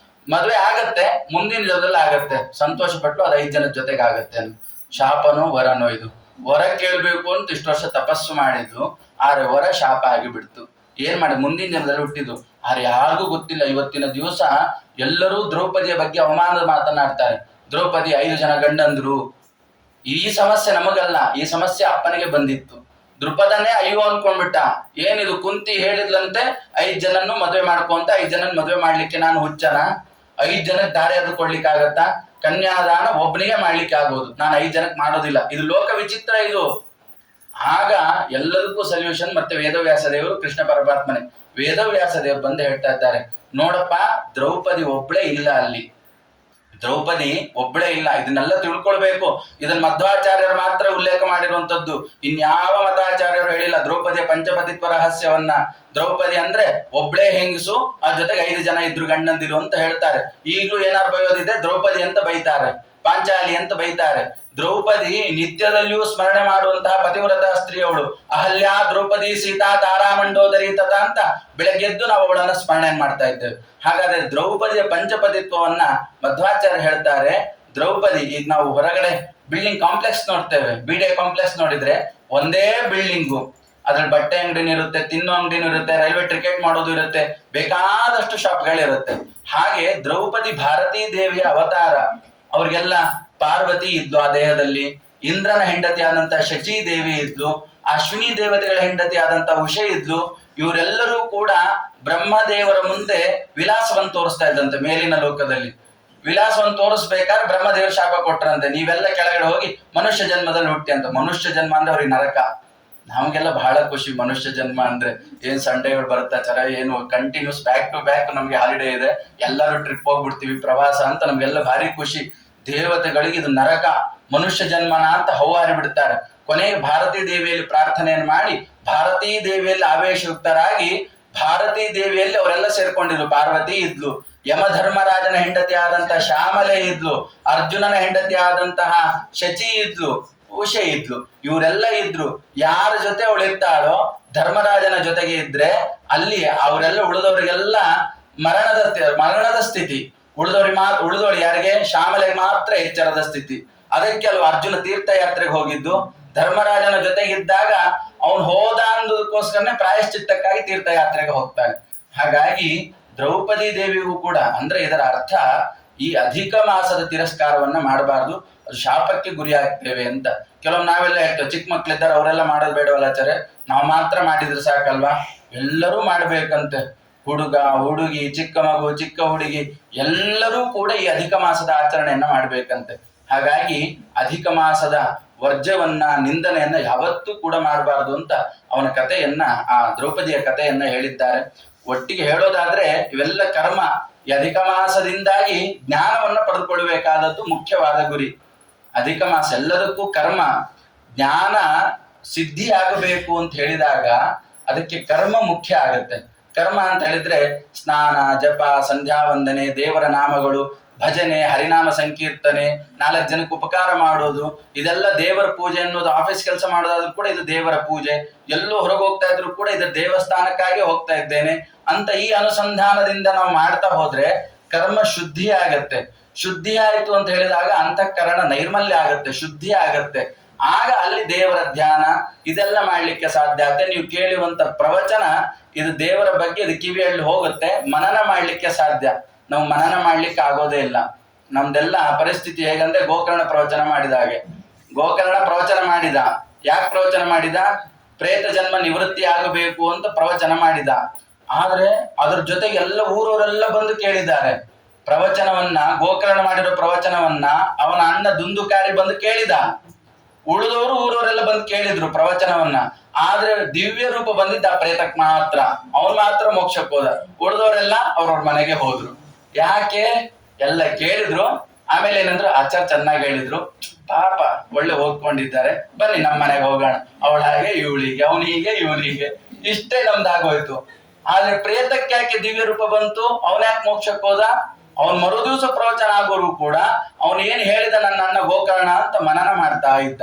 ಮದ್ವೆ ಆಗತ್ತೆ ಮುಂದಿನ ಜನ್ಮದಲ್ಲಿ ಆಗತ್ತೆ, ಸಂತೋಷ ಪಟ್ಟು ಅದು 5 ಜನದ ಜೊತೆಗೆ ಆಗತ್ತೆ. ಶಾಪನೋ ವರನೋ ಇದು, ವರ ಕೇಳ್ಬೇಕು ಅಂತ ಇಷ್ಟು ವರ್ಷ ತಪಸ್ಸು ಮಾಡಿದ್ಲು, ಆದ್ರೆ ವರ ಶಾಪ ಆಗಿಬಿಡ್ತು. ಏನ್ ಮಾಡಿ ಮುಂದಿನ ಜನ್ಮದಲ್ಲಿ ಹುಟ್ಟಿದ್ದು. ಆದ್ರೆ ಯಾರಿಗೂ ಗೊತ್ತಿಲ್ಲ, ಇವತ್ತಿನ ದಿವಸ ಎಲ್ಲರೂ ದ್ರೌಪದಿಯ ಬಗ್ಗೆ ಅವಮಾನದ ಮಾತನಾಡ್ತಾರೆ. ದ್ರೌಪದಿ 5 ಜನ ಗಂಡಂದ್ರು. ಈ ಸಮಸ್ಯೆ ನಮಗಲ್ಲ, ಈ ಸಮಸ್ಯೆ ಅಪ್ಪನಿಗೆ ಬಂದಿತ್ತು. ದೃಪದನೇ ಅಯ್ಯೋ ಅನ್ಕೊಂಡ್ಬಿಟ್ಟ, ಏನಿದು ಕುಂತಿ ಹೇಳಿದ್ಲಂತೆ 5 ಜನನ್ನು ಮದುವೆ ಮಾಡ್ಕೊಂತ, 5 ಜನನ್ ಮದುವೆ ಮಾಡ್ಲಿಕ್ಕೆ ನಾನು ಹುಚ್ಚನ? 5 ಜನಕ್ಕೆ ದಾರಿ ಅದು ಕೊಡ್ಲಿಕ್ಕೆ ಆಗತ್ತಾ? ಕನ್ಯಾದಾನ ಒಬ್ಬನಿಗೆ ಮಾಡ್ಲಿಕ್ಕೆ ಆಗೋದು, ನಾನು 5 ಜನಕ್ಕೆ ಮಾಡೋದಿಲ್ಲ. ಇದು ಲೋಕ ವಿಚಿತ್ರ ಇದು. ಆಗ ಎಲ್ಲದಕ್ಕೂ ಸೊಲ್ಯೂಷನ್ ಮತ್ತೆ ವೇದವ್ಯಾಸ ದೇವರು, ಕೃಷ್ಣ ಪರಮಾತ್ಮನೆ. ವೇದವ್ಯಾಸ ದೇವರು ಬಂದು ಹೇಳ್ತಾ ಇದ್ದಾರೆ, ನೋಡಪ್ಪ ದ್ರೌಪದಿ ಒಬ್ಳೇ ಇಲ್ಲ ಅಲ್ಲಿ, ದ್ರೌಪದಿ ಒಬ್ಳೇ ಇಲ್ಲ. ಇದನ್ನೆಲ್ಲ ತಿಳ್ಕೊಳ್ಬೇಕು. ಇದನ್ನ ಮಧ್ವಾಚಾರ್ಯರು ಮಾತ್ರ ಉಲ್ಲೇಖ ಮಾಡಿರುವಂತದ್ದು, ಇನ್ಯಾವ ಮತಾಚಾರ್ಯರು ಹೇಳಿಲ್ಲ ದ್ರೌಪದಿಯ ಪಂಚಪತಿತ್ವ ರಹಸ್ಯವನ್ನ. ದ್ರೌಪದಿ ಅಂದ್ರೆ ಒಬ್ಳೇ ಹೆಂಗಸು, ಆ ಜೊತೆಗೆ 5 ಜನ ಇದ್ರು ಗಂಡಂದಿರು ಅಂತ ಹೇಳ್ತಾರೆ. ಈಗಲೂ ಏನಾರು ಬೈಯೋದಿದೆ, ದ್ರೌಪದಿ ಅಂತ ಬೈತಾರೆ, ಪಾಂಚಾಲಿ ಅಂತ ಬೈತಾರೆ. ದ್ರೌಪದಿ ನಿತ್ಯದಲ್ಲಿಯೂ ಸ್ಮರಣೆ ಮಾಡುವಂತಹ ಪತಿವ್ರತ ಸ್ತ್ರೀ ಅವಳು. ಅಹಲ್ಯ, ದ್ರೌಪದಿ, ಸೀತಾ, ತಾರಾ, ಮಂಡೋದರಿ ತತ ಅಂತ ಬೆಳಗ್ಗೆದ್ದು ನಾವು ಅವಳನ್ನ ಸ್ಮರಣೆ ಮಾಡ್ತಾ ಇದ್ದೇವೆ. ಹಾಗಾದ್ರೆ ದ್ರೌಪದಿಯ ಪಂಚಪತಿತ್ವವನ್ನ ಮಧ್ವಾಚಾರ್ಯ ಹೇಳ್ತಾರೆ. ದ್ರೌಪದಿ, ಈಗ ನಾವು ಹೊರಗಡೆ ಬಿಲ್ಡಿಂಗ್ ಕಾಂಪ್ಲೆಕ್ಸ್ ನೋಡ್ತೇವೆ, ಬಿಡೆ ಕಾಂಪ್ಲೆಕ್ಸ್ ನೋಡಿದ್ರೆ ಒಂದೇ ಬಿಲ್ಡಿಂಗು, ಅದ್ರಲ್ಲಿ ಬಟ್ಟೆ ಅಂಗಡಿನೂ ಇರುತ್ತೆ, ತಿನ್ನೋ ಅಂಗಡಿನೂ ಇರುತ್ತೆ, ರೈಲ್ವೆ ಟಿಕೆಟ್ ಮಾಡೋದು ಇರುತ್ತೆ, ಬೇಕಾದಷ್ಟು ಶಾಪ್ಗಳಿರುತ್ತೆ. ಹಾಗೆ ದ್ರೌಪದಿ ಭಾರತೀ ದೇವಿಯ ಅವತಾರ. ಅವ್ರಿಗೆಲ್ಲ ಪಾರ್ವತಿ ಇದ್ಲು ಆ ದೇಹದಲ್ಲಿ, ಇಂದ್ರನ ಹೆಂಡತಿ ಆದಂತ ಶಚಿ ದೇವಿ ಇದ್ಲು, ಅಶ್ವಿನಿ ದೇವತೆಗಳ ಹೆಂಡತಿ ಆದಂತ ಉಷೆ ಇದ್ಲು. ಇವರೆಲ್ಲರೂ ಕೂಡ ಬ್ರಹ್ಮದೇವರ ಮುಂದೆ ವಿಲಾಸವನ್ನು ತೋರಿಸ್ತಾ ಇದ್ದಂತೆ. ಮೇಲಿನ ಲೋಕದಲ್ಲಿ ವಿಲಾಸವನ್ನು ತೋರಿಸ್ಬೇಕಾದ್ರೆ ಬ್ರಹ್ಮದೇವರು ಶಾಪ ಕೊಟ್ರಂತೆ, ನೀವೆಲ್ಲ ಕೆಳಗಡೆ ಹೋಗಿ ಮನುಷ್ಯ ಜನ್ಮದಲ್ಲಿ ಹುಟ್ಟಿ ಅಂತ. ಮನುಷ್ಯ ಜನ್ಮ ಅಂದ್ರೆ ಅವ್ರಿಗೆ ನರಕ. ನಮ್ಗೆಲ್ಲ ಬಹಳ ಖುಷಿ ಮನುಷ್ಯ ಜನ್ಮ ಅಂದ್ರೆ. ಏನ್ ಸಂಡೇಗಳು ಬರುತ್ತಾ ಚರ, ಏನು ಕಂಟಿನ್ಯೂಸ್ ಬ್ಯಾಕ್ ಟು ಬ್ಯಾಕ್ ನಮ್ಗೆ ಹಾಲಿಡೇ ಇದೆ, ಎಲ್ಲರೂ ಟ್ರಿಪ್ ಹೋಗ್ಬಿಡ್ತೀವಿ ಪ್ರವಾಸ ಅಂತ, ನಮ್ಗೆಲ್ಲ ಭಾರಿ ಖುಷಿ. ದೇವತೆಗಳಿಗೆ ಇದು ನರಕ, ಮನುಷ್ಯ ಜನ್ಮನ ಅಂತ ಹೌಹಾರಿ ಬಿಡ್ತಾರೆ. ಕೊನೆಗೆ ಭಾರತೀ ದೇವಿಯಲ್ಲಿ ಪ್ರಾರ್ಥನೆಯನ್ನು ಮಾಡಿ, ಭಾರತೀ ದೇವಿಯಲ್ಲಿ ಆವೇಶಯುಕ್ತರಾಗಿ ಭಾರತೀ ದೇವಿಯಲ್ಲಿ ಅವರೆಲ್ಲ ಸೇರ್ಕೊಂಡಿದ್ರು. ಪಾರ್ವತಿ ಇದ್ಲು, ಯಮಧರ್ಮರಾಜನ ಹೆಂಡತಿ ಆದಂತಹ ಶ್ಯಾಮಲೆ ಇದ್ಲು, ಅರ್ಜುನನ ಹೆಂಡತಿ ಆದಂತಹ ಶಚಿ ಇದ್ಲು, ಉಷೆ ಇದ್ಲು, ಇವರೆಲ್ಲ ಇದ್ರು. ಯಾರ ಜೊತೆ ಅವಳು ಇರ್ತಾಳೋ, ಧರ್ಮರಾಜನ ಜೊತೆಗೆ ಇದ್ರೆ ಅಲ್ಲಿ ಅವರೆಲ್ಲ ಉಳಿದವರಿಗೆಲ್ಲ ಮರಣದ ಸ್ಥಿತಿ. ಉಳಿದವಳು ಯಾರಿಗೆ? ಶ್ಯಾಮಲೆಗೆ ಮಾತ್ರ ಎಚ್ಚರದ ಸ್ಥಿತಿ. ಅದಕ್ಕೆ ಅಲ್ವ ಅರ್ಜುನ ತೀರ್ಥಯಾತ್ರೆಗೆ ಹೋಗಿದ್ದು. ಧರ್ಮರಾಜನ ಜೊತೆಗಿದ್ದಾಗ ಅವನು ಹೋದ ಅನ್ನೋದಕ್ಕೋಸ್ಕರನೇ ಪ್ರಾಯಶ್ಚಿತ್ತಕ್ಕಾಗಿ ತೀರ್ಥಯಾತ್ರೆಗೆ ಹೋಗ್ತಾನೆ. ಹಾಗಾಗಿ ದ್ರೌಪದಿ ದೇವಿಗೂ ಕೂಡ, ಅಂದ್ರೆ ಇದರ ಅರ್ಥ ಈ ಅಧಿಕ ಮಾಸದ ತಿರಸ್ಕಾರವನ್ನ ಮಾಡಬಾರ್ದು, ಅದು ಶಾಪಕ್ಕೆ ಗುರಿ ಆಗ್ತೇವೆ ಅಂತ. ಕೆಲವೊಮ್ಮೆ ನಾವೆಲ್ಲ ಹೇಳ್ತೇವೆ, ಚಿಕ್ಕ ಮಕ್ಳಿದ್ದಾರೆ ಅವರೆಲ್ಲ ಮಾಡೋದು ಬೇಡವಲ್ಲ ಆಚಾರ್ಯ, ನಾವು ಮಾತ್ರ ಮಾಡಿದ್ರೆ ಸಾಕಲ್ವಾ? ಎಲ್ಲರೂ ಮಾಡ್ಬೇಕಂತೆ. ಹುಡುಗ ಹುಡುಗಿ, ಚಿಕ್ಕ ಮಗು ಚಿಕ್ಕ ಹುಡುಗಿ ಎಲ್ಲರೂ ಕೂಡ ಈ ಅಧಿಕ ಮಾಸದ ಆಚರಣೆಯನ್ನ ಮಾಡ್ಬೇಕಂತೆ. ಹಾಗಾಗಿ ಅಧಿಕ ಮಾಸದ ವರ್ಜವನ್ನ, ನಿಂದನೆಯನ್ನ ಯಾವತ್ತೂ ಕೂಡ ಮಾಡಬಾರ್ದು ಅಂತ ಅವನ ಕಥೆಯನ್ನ, ಆ ದ್ರೌಪದಿಯ ಕಥೆಯನ್ನ ಹೇಳಿದ್ದಾರೆ. ಒಟ್ಟಿಗೆ ಹೇಳೋದಾದ್ರೆ ಇವೆಲ್ಲ ಕರ್ಮ. ಈ ಅಧಿಕ ಮಾಸದಿಂದಾಗಿ ಜ್ಞಾನವನ್ನ ಪಡೆದುಕೊಳ್ಳಬೇಕಾದದ್ದು ಮುಖ್ಯವಾದ ಗುರಿ. ಅಧಿಕ ಮಾಸ ಎಲ್ಲದಕ್ಕೂ ಕರ್ಮ. ಜ್ಞಾನ ಸಿದ್ಧಿ ಆಗಬೇಕು ಅಂತ ಹೇಳಿದಾಗ ಅದಕ್ಕೆ ಕರ್ಮ ಮುಖ್ಯ ಆಗುತ್ತೆ. ಕರ್ಮ ಅಂತ ಹೇಳಿದ್ರೆ ಸ್ನಾನ, ಜಪ, ಸಂಧ್ಯಾ ವಂದನೆ, ದೇವರ ನಾಮಗಳು, ಭಜನೆ, ಹರಿನಾಮ ಸಂಕೀರ್ತನೆ, 4 ಜನಕ್ಕೆ ಉಪಕಾರ ಮಾಡೋದು, ಇದೆಲ್ಲ ದೇವರ ಪೂಜೆ ಅನ್ನೋದು. ಆಫೀಸ್ ಕೆಲಸ ಮಾಡೋದಾದ್ರೂ ಕೂಡ ಇದು ದೇವರ ಪೂಜೆ. ಎಲ್ಲೋ ಹೊರಗೆ ಹೋಗ್ತಾ ಇದ್ರು ಕೂಡ ಇದು ದೇವಸ್ಥಾನಕ್ಕಾಗಿ ಹೋಗ್ತಾ ಇದ್ದೇನೆ ಅಂತ ಈ ಅನುಸಂಧಾನದಿಂದ ನಾವು ಮಾಡ್ತಾ ಹೋದ್ರೆ ಕರ್ಮ ಶುದ್ಧಿ ಆಗತ್ತೆ. ಶುದ್ಧಿ ಆಯ್ತು ಅಂತ ಹೇಳಿದಾಗ ಅಂತಃಕರಣ ನೈರ್ಮಲ್ಯ ಆಗತ್ತೆ, ಶುದ್ಧಿ ಆಗತ್ತೆ. ಆಗ ಅಲ್ಲಿ ದೇವರ ಧ್ಯಾನ ಇದೆಲ್ಲ ಮಾಡ್ಲಿಕ್ಕೆ ಸಾಧ್ಯ. ನೀವು ಕೇಳುವಂತ ಪ್ರವಚನ ಇದು ದೇವರ ಬಗ್ಗೆ, ಇದು ಕಿವಿಯಲ್ಲಿ ಹೋಗುತ್ತೆ, ಮನನ ಮಾಡ್ಲಿಕ್ಕೆ ಸಾಧ್ಯ. ನಾವು ಮನನ ಮಾಡ್ಲಿಕ್ಕೆ ಆಗೋದೇ ಇಲ್ಲ. ನಮ್ದೆಲ್ಲ ಪರಿಸ್ಥಿತಿ ಹೇಗಂದ್ರೆ ಗೋಕರ್ಣ ಪ್ರವಚನ ಮಾಡಿದ ಹಾಗೆ. ಗೋಕರ್ಣ ಪ್ರವಚನ ಮಾಡಿದ, ಯಾಕೆ ಪ್ರವಚನ ಮಾಡಿದ? ಪ್ರೇತ ಜನ್ಮ ನಿವೃತ್ತಿ ಆಗಬೇಕು ಅಂತ ಪ್ರವಚನ ಮಾಡಿದ. ಆದ್ರೆ ಅದ್ರ ಜೊತೆಗೆ ಎಲ್ಲ ಊರವರೆಲ್ಲ ಬಂದು ಕೇಳಿದ್ದಾರೆ ಪ್ರವಚನವನ್ನ. ಗೋಕರ್ಣ ಮಾಡಿರೋ ಪ್ರವಚನವನ್ನ ಅವನ ಅಣ್ಣ ದುಂದುಕಾರಿ ಬಂದು ಕೇಳಿದ. ಉಳಿದವರು ಊರವರೆಲ್ಲ ಬಂದು ಕೇಳಿದ್ರು ಪ್ರವಚನವನ್ನ. ಆದ್ರೆ ದಿವ್ಯ ರೂಪ ಬಂದಿದ್ದ ಪ್ರೇತಕ್ ಮಾತ್ರ, ಅವ್ರು ಮಾತ್ರ ಮೋಕ್ಷಕ್ಕೆ ಹೋದ. ಉಳಿದವರೆಲ್ಲ ಅವ್ರವ್ರ ಮನೆಗೆ ಹೋದ್ರು. ಯಾಕೆ? ಎಲ್ಲ ಕೇಳಿದ್ರು. ಆಮೇಲೆ ಏನಂದ್ರು, ಆಚಾರ್ ಚೆನ್ನಾಗಿ ಹೇಳಿದ್ರು, ಪಾಪ ಒಳ್ಳೆ ಓದ್ಕೊಂಡಿದ್ದಾರೆ, ಬನ್ನಿ ನಮ್ಮ ಮನೆಗೆ ಹೋಗೋಣ. ಅವಳ ಹಾಗೆ ಇವಳಿಗೆ, ಅವನಿಗೆ ಇವನಿಗೆ, ಇಷ್ಟೇ ನಮ್ದಾಗೋಯ್ತು. ಆದ್ರೆ ಪ್ರೇತಕ್ಕೆ ಯಾಕೆ ದಿವ್ಯ ರೂಪ ಬಂತು? ಅವನ್ಯಾಕೆ ಮೋಕ್ಷಕ್ಕೆ ಹೋದ? ಅವನ್ ಮರುದಿವಸ ಪ್ರವಚನ ಆಗೋರು ಕೂಡ ಅವನು ಏನ್ ಹೇಳಿದ ನನ್ನ ಅಣ್ಣ ಗೋಕರ್ಣ ಅಂತ ಮನನ ಮಾಡ್ತಾ ಇದ್ದ.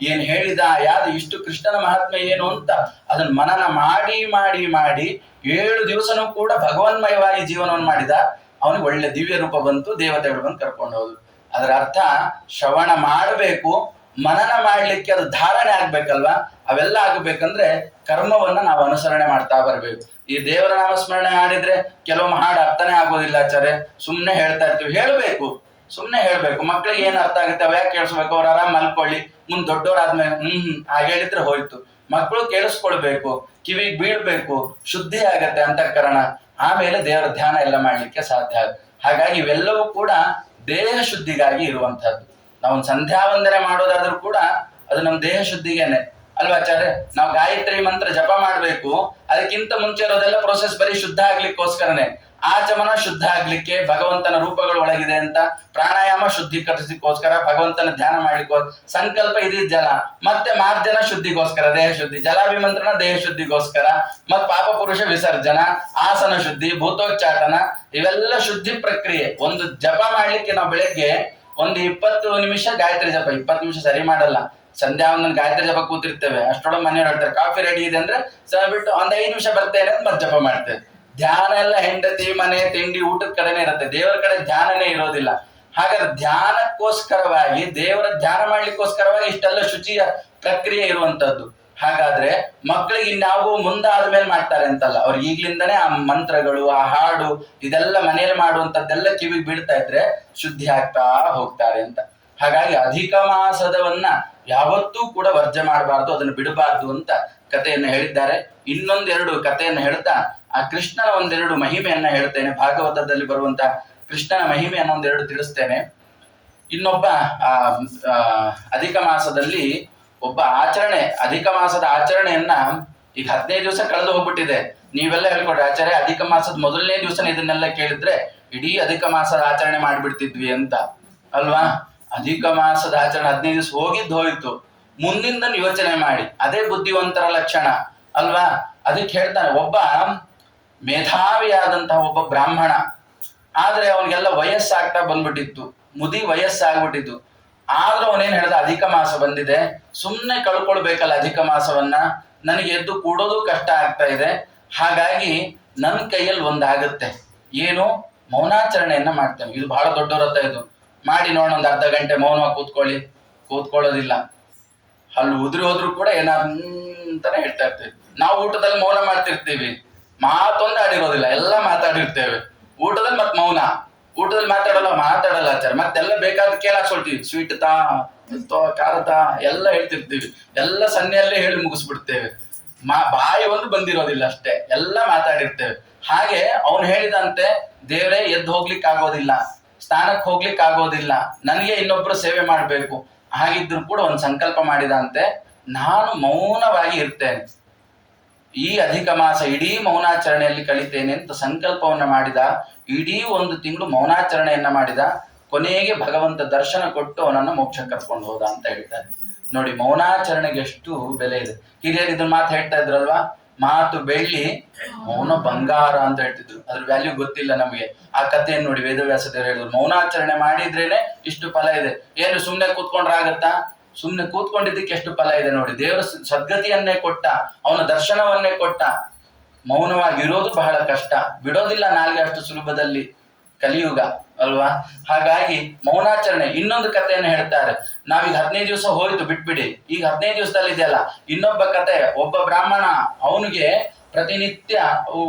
ಏನ್ ಹೇಳಿದ ಯಾವ್ದು ಇಷ್ಟು ಕೃಷ್ಣನ ಮಹಾತ್ಮೆ ಏನು ಅಂತ ಅದನ್ನ ಮನನ ಮಾಡಿ ಮಾಡಿ ಮಾಡಿ 7 ದಿವಸನೂ ಕೂಡ ಭಗವನ್ಮಯವಾಗಿ ಜೀವನವನ್ನು ಮಾಡಿದ. ಅವನಿಗೆ ಒಳ್ಳೆ ದಿವ್ಯ ರೂಪ ಬಂತು, ದೇವತೆಗಳು ಬಂದು ಕರ್ಕೊಂಡು ಹೋದ್ರು. ಅದರ ಅರ್ಥ ಶ್ರವಣ ಮಾಡಬೇಕು, ಮನನ ಮಾಡ್ಲಿಕ್ಕೆ ಅದು ಧಾರಣೆ ಆಗ್ಬೇಕಲ್ವಾ. ಅವೆಲ್ಲ ಆಗ್ಬೇಕಂದ್ರೆ ಕರ್ಮವನ್ನ ನಾವು ಅನುಸರಣೆ ಮಾಡ್ತಾ ಬರ್ಬೇಕು. ಈ ದೇವರ ನಾಮಸ್ಮರಣೆ ಮಾಡಿದ್ರೆ ಕೆಲವೊಮ್ಮೆ ಹಾಡು ಅರ್ಥನೇ ಆಗೋದಿಲ್ಲ ಆಚಾರ್ಯ, ಸುಮ್ನೆ ಹೇಳ್ತಾ ಇರ್ತೀವಿ. ಹೇಳ್ಬೇಕು, ಸುಮ್ನೆ ಹೇಳ್ಬೇಕು. ಮಕ್ಳಿಗೆ ಏನ್ ಅರ್ಥ ಆಗುತ್ತೆ ಅವ ಯಾಕೆ ಕೇಳಿಸ್ಬೇಕು? ಅವ್ರು ಆರಾಮ್ ಮಲ್ಕೊಳ್ಳಿ, ಮುಂದ್ ದೊಡ್ಡವರಾದ್ಮೇಲೆ ಹಾಗೆ ಹೇಳಿದ್ರೆ ಹೋಯ್ತು. ಮಕ್ಕಳು ಕೇಳಿಸ್ಕೊಳ್ಬೇಕು, ಕಿವಿಗೆ ಬೀಳ್ಬೇಕು, ಶುದ್ಧಿ ಆಗತ್ತೆ ಅಂತಃಕರಣ. ಆಮೇಲೆ ದೇವರ ಧ್ಯಾನ ಎಲ್ಲ ಮಾಡ್ಲಿಕ್ಕೆ ಸಾಧ್ಯ. ಹಾಗಾಗಿ ಇವೆಲ್ಲವೂ ಕೂಡ ದೇಹ ಶುದ್ಧಿಗಾಗಿ ಇರುವಂತಹದ್ದು. ನಾವು ಸಂಧ್ಯಾ ವಂದನೆ ಮಾಡೋದಾದ್ರೂ ಕೂಡ ಅದು ನಮ್ಮ ದೇಹ ಶುದ್ಧಿಗೇನೆ ಅಲ್ವಾ ಆಚಾರ್ಯ. ನಾವು ಗಾಯತ್ರಿ ಮಂತ್ರ ಜಪ ಮಾಡ್ಬೇಕು, ಅದಕ್ಕಿಂತ ಮುಂಚೆ ಇರೋದೆಲ್ಲ ಪ್ರೋಸೆಸ್ ಬರೀ ಶುದ್ಧ ಆಗ್ಲಿಕ್ಕೋಸ್ಕರನೇ. ಆಚಮನ ಶುದ್ಧ ಆಗ್ಲಿಕ್ಕೆ, ಭಗವಂತನ ರೂಪಗಳು ಒಳಗಿದೆ ಅಂತ. ಪ್ರಾಣಾಯಾಮ ಶುದ್ಧೀಕರಿಸಲಿಕ್ಕೋಸ್ಕರ, ಭಗವಂತನ ಧ್ಯಾನ ಮಾಡ್ಲಿಕ್ಕೋಸ್ಕರ. ಸಂಕಲ್ಪ ಇದು ಜಲ, ಮತ್ತೆ ಮಾರ್ಜನ ಶುದ್ಧಿಗೋಸ್ಕರ ದೇಹ ಶುದ್ಧಿ, ಜಲಾಭಿಮಂತ್ರಣ ದೇಹ ಶುದ್ಧಿಗೋಸ್ಕರ, ಮತ್ ಪಾಪ ಪುರುಷ ವಿಸರ್ಜನ, ಆಸನ ಶುದ್ಧಿ, ಭೂತೋಚ್ಚಾಟನ, ಇವೆಲ್ಲ ಶುದ್ಧಿ ಪ್ರಕ್ರಿಯೆ. ಒಂದು ಜಪ ಮಾಡ್ಲಿಕ್ಕೆ ನಾವು ಬೆಳಗ್ಗೆ ಒಂದು 20 ನಿಮಿಷ ಗಾಯತ್ರಿ ಜಪ, 20 ನಿಮಿಷ ಸರಿ ಮಾಡಲ್ಲ, ಸಂಧ್ಯಾ ಒಂದೊಂದು ಗಾಯತ್ರಿ ಜಪ ಕೂತಿರ್ತೇವೆ. ಅಷ್ಟೊಳಗೆ ಮನೆಯವ್ರು ಹೇಳ್ತಾರೆ ಕಾಫಿ ರೆಡಿ ಇದೆ ಅಂದ್ರೆ ಬಿಟ್ಟು ಒಂದ್ 5 ನಿಮಿಷ ಬರ್ತೇನೆ ಅಂತ ಮತ್ತೆ ಜಪ ಮಾಡ್ತೇವೆ. ಧ್ಯಾನ ಎಲ್ಲ ಹೆಂಡತಿ ಮನೆ ತಿಂಡಿ ಊಟದ ಕಡೆನೆ ಇರುತ್ತೆ, ದೇವರ ಕಡೆ ಧ್ಯಾನನೇ ಇರೋದಿಲ್ಲ. ಹಾಗಾದ್ರೆ ಧ್ಯಾನಕ್ಕೋಸ್ಕರವಾಗಿ, ದೇವರ ಧ್ಯಾನ ಮಾಡ್ಲಿಕ್ಕೋಸ್ಕರವಾಗಿ ಇಷ್ಟೆಲ್ಲ ಶುಚಿಯ ಪ್ರಕ್ರಿಯೆ ಇರುವಂತದ್ದು. ಹಾಗಾದ್ರೆ ಮಕ್ಕಳಿಗೆ ಇನ್ಯಾವುದೋ ಮುಂದಾದ್ಮೇಲೆ ಮಾಡ್ತಾರೆ ಅಂತಲ್ಲ, ಅವ್ರಿಗೆ ಈಗ್ಲಿಂದನೇ ಆ ಮಂತ್ರಗಳು, ಆ ಹಾಡು, ಇದೆಲ್ಲ ಮನೆಯಲ್ಲಿ ಮಾಡುವಂತದ್ದೆಲ್ಲ ಕಿವಿಗೆ ಬೀಳ್ತಾ ಇದ್ರೆ ಶುದ್ಧಿ ಆಗ್ತಾ ಹೋಗ್ತಾರೆ ಅಂತ. ಹಾಗಾಗಿ ಅಧಿಕ ಮಾಸದವನ್ನ ಯಾವತ್ತೂ ಕೂಡ ವರ್ಜೆ ಮಾಡಬಾರ್ದು, ಅದನ್ನು ಬಿಡಬಾರ್ದು ಅಂತ ಕಥೆಯನ್ನು ಹೇಳಿದ್ದಾರೆ. ಇನ್ನೊಂದೆರಡು ಕಥೆಯನ್ನು ಹೇಳ್ತಾ ಆ ಕೃಷ್ಣನ ಒಂದೆರಡು ಮಹಿಮೆಯನ್ನ ಹೇಳ್ತೇನೆ. ಭಾಗವತದಲ್ಲಿ ಬರುವಂತ ಕೃಷ್ಣನ ಮಹಿಮೆಯನ್ನ ಒಂದೆರಡು ತಿಳಿಸ್ತೇನೆ. ಇನ್ನೊಬ್ಬ ಅಧಿಕ ಮಾಸದಲ್ಲಿ ಒಬ್ಬ ಆಚರಣೆ, ಅಧಿಕ ಮಾಸದ ಆಚರಣೆಯನ್ನ ಈಗ 15 ದಿವಸ ಕಳೆದು ಹೋಗ್ಬಿಟ್ಟಿದೆ. ನೀವೆಲ್ಲ ಹೇಳ್ಕೊಡ್ರಿ ಆಚಾರ್ಯ, ಅಧಿಕ ಮಾಸದ ಮೊದಲನೇ ದಿವಸ ಇದನ್ನೆಲ್ಲ ಕೇಳಿದ್ರೆ ಇಡೀ ಅಧಿಕ ಮಾಸದ ಆಚರಣೆ ಮಾಡ್ಬಿಡ್ತಿದ್ವಿ ಅಂತ ಅಲ್ವಾ. ಅಧಿಕ ಮಾಸದ ಆಚರಣೆ 15 ದಿವಸ ಹೋಗಿದ್ದು ಹೋಯ್ತು, ಮುಂದಿಂದ ಯೋಚನೆ ಮಾಡಿ. ಅದೇ ಬುದ್ಧಿವಂತರ ಲಕ್ಷಣ ಅಲ್ವಾ. ಅದಕ್ಕೆ ಹೇಳ್ತಾನೆ, ಒಬ್ಬ ಮೇಧಾವಿಯಾದಂತಹ ಒಬ್ಬ ಬ್ರಾಹ್ಮಣ, ಆದ್ರೆ ಅವನಿಗೆಲ್ಲ ವಯಸ್ಸಾಗ್ತಾ ಬಂದ್ಬಿಟ್ಟಿತ್ತು, ಮುದಿ ವಯಸ್ಸಾಗ್ಬಿಟ್ಟಿತ್ತು. ಆದ್ರೂ ಅವನೇನ್ ಹೇಳ್ದ, ಅಧಿಕ ಮಾಸ ಬಂದಿದೆ, ಸುಮ್ಮನೆ ಕಳ್ಕೊಳ್ಬೇಕಲ್ಲ ಅಧಿಕ ಮಾಸವನ್ನ, ನನಗೆ ಎದ್ದು ಕೂಡೋದು ಕಷ್ಟ ಆಗ್ತಾ ಇದೆ. ಹಾಗಾಗಿ ನನ್ನ ಕೈಯಲ್ಲಿ ಒಂದಾಗುತ್ತೆ, ಏನು, ಮೌನಾಚರಣೆಯನ್ನ ಮಾಡ್ತೇನೆ. ಇದು ಬಹಳ ದೊಡ್ಡ ವ್ರತ, ಇದು ಮಾಡಿ ನೋಡೋಣ. ಒಂದು ಅರ್ಧ ಗಂಟೆ ಮೌನವಾಗಿ ಕೂತ್ಕೊಳ್ಳೋದಿಲ್ಲ. ಅಲ್ಲಿ ಉದುರಿ ಹೋದ್ರು ಕೂಡ ಏನಾದ್ರು ಅಂತಾನೆ ಹೇಳ್ತಾ ಇರ್ತೀವಿ. ನಾವು ಊಟದಲ್ಲಿ ಮೌನ ಮಾಡ್ತಿರ್ತೀವಿ, ಮಾತೊಂದು ಆಡಿರೋದಿಲ್ಲ, ಎಲ್ಲ ಮಾತಾಡಿರ್ತೇವೆ. ಊಟದಲ್ಲಿ ಮತ್ ಮೌನ, ಊಟದಲ್ಲಿ ಮಾತಾಡಲ್ಲ ಆಚಾರ. ಮತ್ತೆಲ್ಲ ಬೇಕಾದ ಕೇಳಾಕ್ಸೊಳ್ತೀವಿ, ಸ್ವೀಟ್ ತಾ ಖಾರ ತಾ ಎಲ್ಲ ಹೇಳ್ತಿರ್ತೀವಿ, ಎಲ್ಲ ಸನ್ನೆಯಲ್ಲೇ ಹೇಳಿ ಮುಗಿಸ್ಬಿಡ್ತೇವೆ. ಬಾಯಿ ಒಂದು ಬಂದಿರೋದಿಲ್ಲ ಅಷ್ಟೇ, ಎಲ್ಲ ಮಾತಾಡಿರ್ತೇವೆ. ಹಾಗೆ ಅವನು ಹೇಳಿದಂತೆ, ದೇವರೇ ಎದ್ದು ಹೋಗ್ಲಿಕ್ಕೆ ಆಗೋದಿಲ್ಲ, ಸ್ಥಾನಕ್ಕೆ ಹೋಗ್ಲಿಕ್ಕೆ ಆಗೋದಿಲ್ಲ, ನನಗೆ ಇನ್ನೊಬ್ರು ಸೇವೆ ಮಾಡಬೇಕು. ಹಾಗಿದ್ರು ಕೂಡ ಒಂದು ಸಂಕಲ್ಪ ಮಾಡಿದಂತೆ, ನಾನು ಮೌನವಾಗಿ ಇರ್ತೇನೆ, ಈ ಅಧಿಕ ಮಾಸ ಇಡೀ ಮೌನಾಚರಣೆಯಲ್ಲಿ ಕಳಿತೇನೆ ಅಂತ ಸಂಕಲ್ಪವನ್ನ ಮಾಡಿದ. ಇಡೀ 1 ತಿಂಗಳು ಮೌನಾಚರಣೆಯನ್ನ ಮಾಡಿದ. ಕೊನೆಗೆ ಭಗವಂತ ದರ್ಶನ ಕೊಟ್ಟು ಅವನನ್ನು ಮೋಕ್ಷ ಕರ್ಕೊಂಡು ಹೋದ ಅಂತ ಹೇಳ್ತಾರೆ. ನೋಡಿ, ಮೌನಾಚರಣೆಗೆ ಎಷ್ಟು ಬೆಲೆ ಇದೆ. ಹಿರಿಯರು ಇದನ್ನ ಮಾತು ಹೇಳ್ತಾ ಇದ್ರಲ್ವಾ, ಮಾತು ಬೆಳ್ಳಿ, ಮೌನ ಬಂಗಾರ ಅಂತ ಹೇಳ್ತಿದ್ರು. ಅದ್ರ ವ್ಯಾಲ್ಯೂ ಗೊತ್ತಿಲ್ಲ ನಮಗೆ. ಆ ಕಥೆಯನ್ನು ನೋಡಿ, ವೇದವ್ಯಾಸದೇವರು ಹೇಳಿದ್ರು, ಮೌನಾಚರಣೆ ಮಾಡಿದ್ರೇನೆ ಇಷ್ಟು ಫಲ ಇದೆ. ಏನು ಸುಮ್ನೆ ಕೂತ್ಕೊಂಡ್ರೆ ಆಗತ್ತಾ? ಸುಮ್ನೆ ಕೂತ್ಕೊಂಡಿದ್ದಕ್ಕೆ ಎಷ್ಟು ಫಲ ಇದೆ ನೋಡಿ. ದೇವರ ಸದ್ಗತಿಯನ್ನೇ ಕೊಟ್ಟ, ಅವನ ದರ್ಶನವನ್ನೇ ಕೊಟ್ಟ. ಮೌನವಾಗಿರೋದು ಬಹಳ ಕಷ್ಟ, ಬಿಡೋದಿಲ್ಲ ನಾಲ್ಗೆ ಅಷ್ಟು ಸುಲಭದಲ್ಲಿ, ಕಲಿಯುಗ ಅಲ್ವಾ. ಹಾಗಾಗಿ ಮೌನಾಚರಣೆ. ಇನ್ನೊಂದು ಕಥೆಯನ್ನು ಹೇಳ್ತಾರೆ, ನಾವೀಗ 15 ದಿವಸ ಹೋಯ್ತು ಬಿಟ್ಬಿಡಿ, ಈಗ 15 ದಿವಸದಲ್ಲಿ ಇದೆಯಲ್ಲ. ಇನ್ನೊಬ್ಬ ಕತೆ, ಒಬ್ಬ ಬ್ರಾಹ್ಮಣ, ಅವನಿಗೆ ಪ್ರತಿನಿತ್ಯ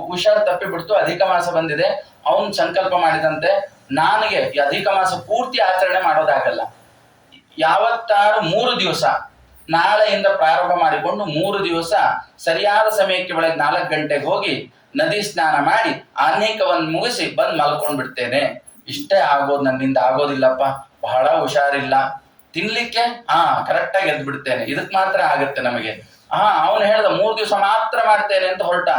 ಹುಷಾರು ತಪ್ಪಿಬಿಡ್ತು, ಅಧಿಕ ಮಾಸ ಬಂದಿದೆ. ಅವನು ಸಂಕಲ್ಪ ಮಾಡಿದಂತೆ, ನನಗೆ ಅಧಿಕ ಮಾಸ ಪೂರ್ತಿ ಆಚರಣೆ ಮಾಡೋದಾಗಲ್ಲ, ಯಾವತ್ತಾರು 3 ದಿವಸ, ನಾಳೆಯಿಂದ ಪ್ರಾರಂಭ ಮಾಡಿಕೊಂಡು 3 ದಿವಸ ಸರಿಯಾದ ಸಮಯಕ್ಕೆ ಬೆಳಗ್ಗೆ 4 ಗಂಟೆಗೆ ಹೋಗಿ ನದಿ ಸ್ನಾನ ಮಾಡಿ ಆನೇಕವನ್ನು ಮುಗಿಸಿ ಬಂದು ಮಲ್ಕೊಂಡ್ ಬಿಡ್ತೇನೆ. ಇಷ್ಟೇ ಆಗೋದು, ನನ್ನಿಂದ ಆಗೋದಿಲ್ಲಪ್ಪ, ಬಹಳ ಹುಷಾರಿಲ್ಲ, ತಿನ್ಲಿಕ್ಕೆ ಕರೆಕ್ಟಾಗಿ ಎದ್ದು ಬಿಡ್ತೇನೆ, ಇದಕ್ ಮಾತ್ರ ಆಗತ್ತೆ ನಮಗೆ. ಅವನು ಹೇಳ್ದ 3 ದಿವಸ ಮಾತ್ರ ಮಾಡ್ತೇನೆ ಅಂತ ಹೊರಟ.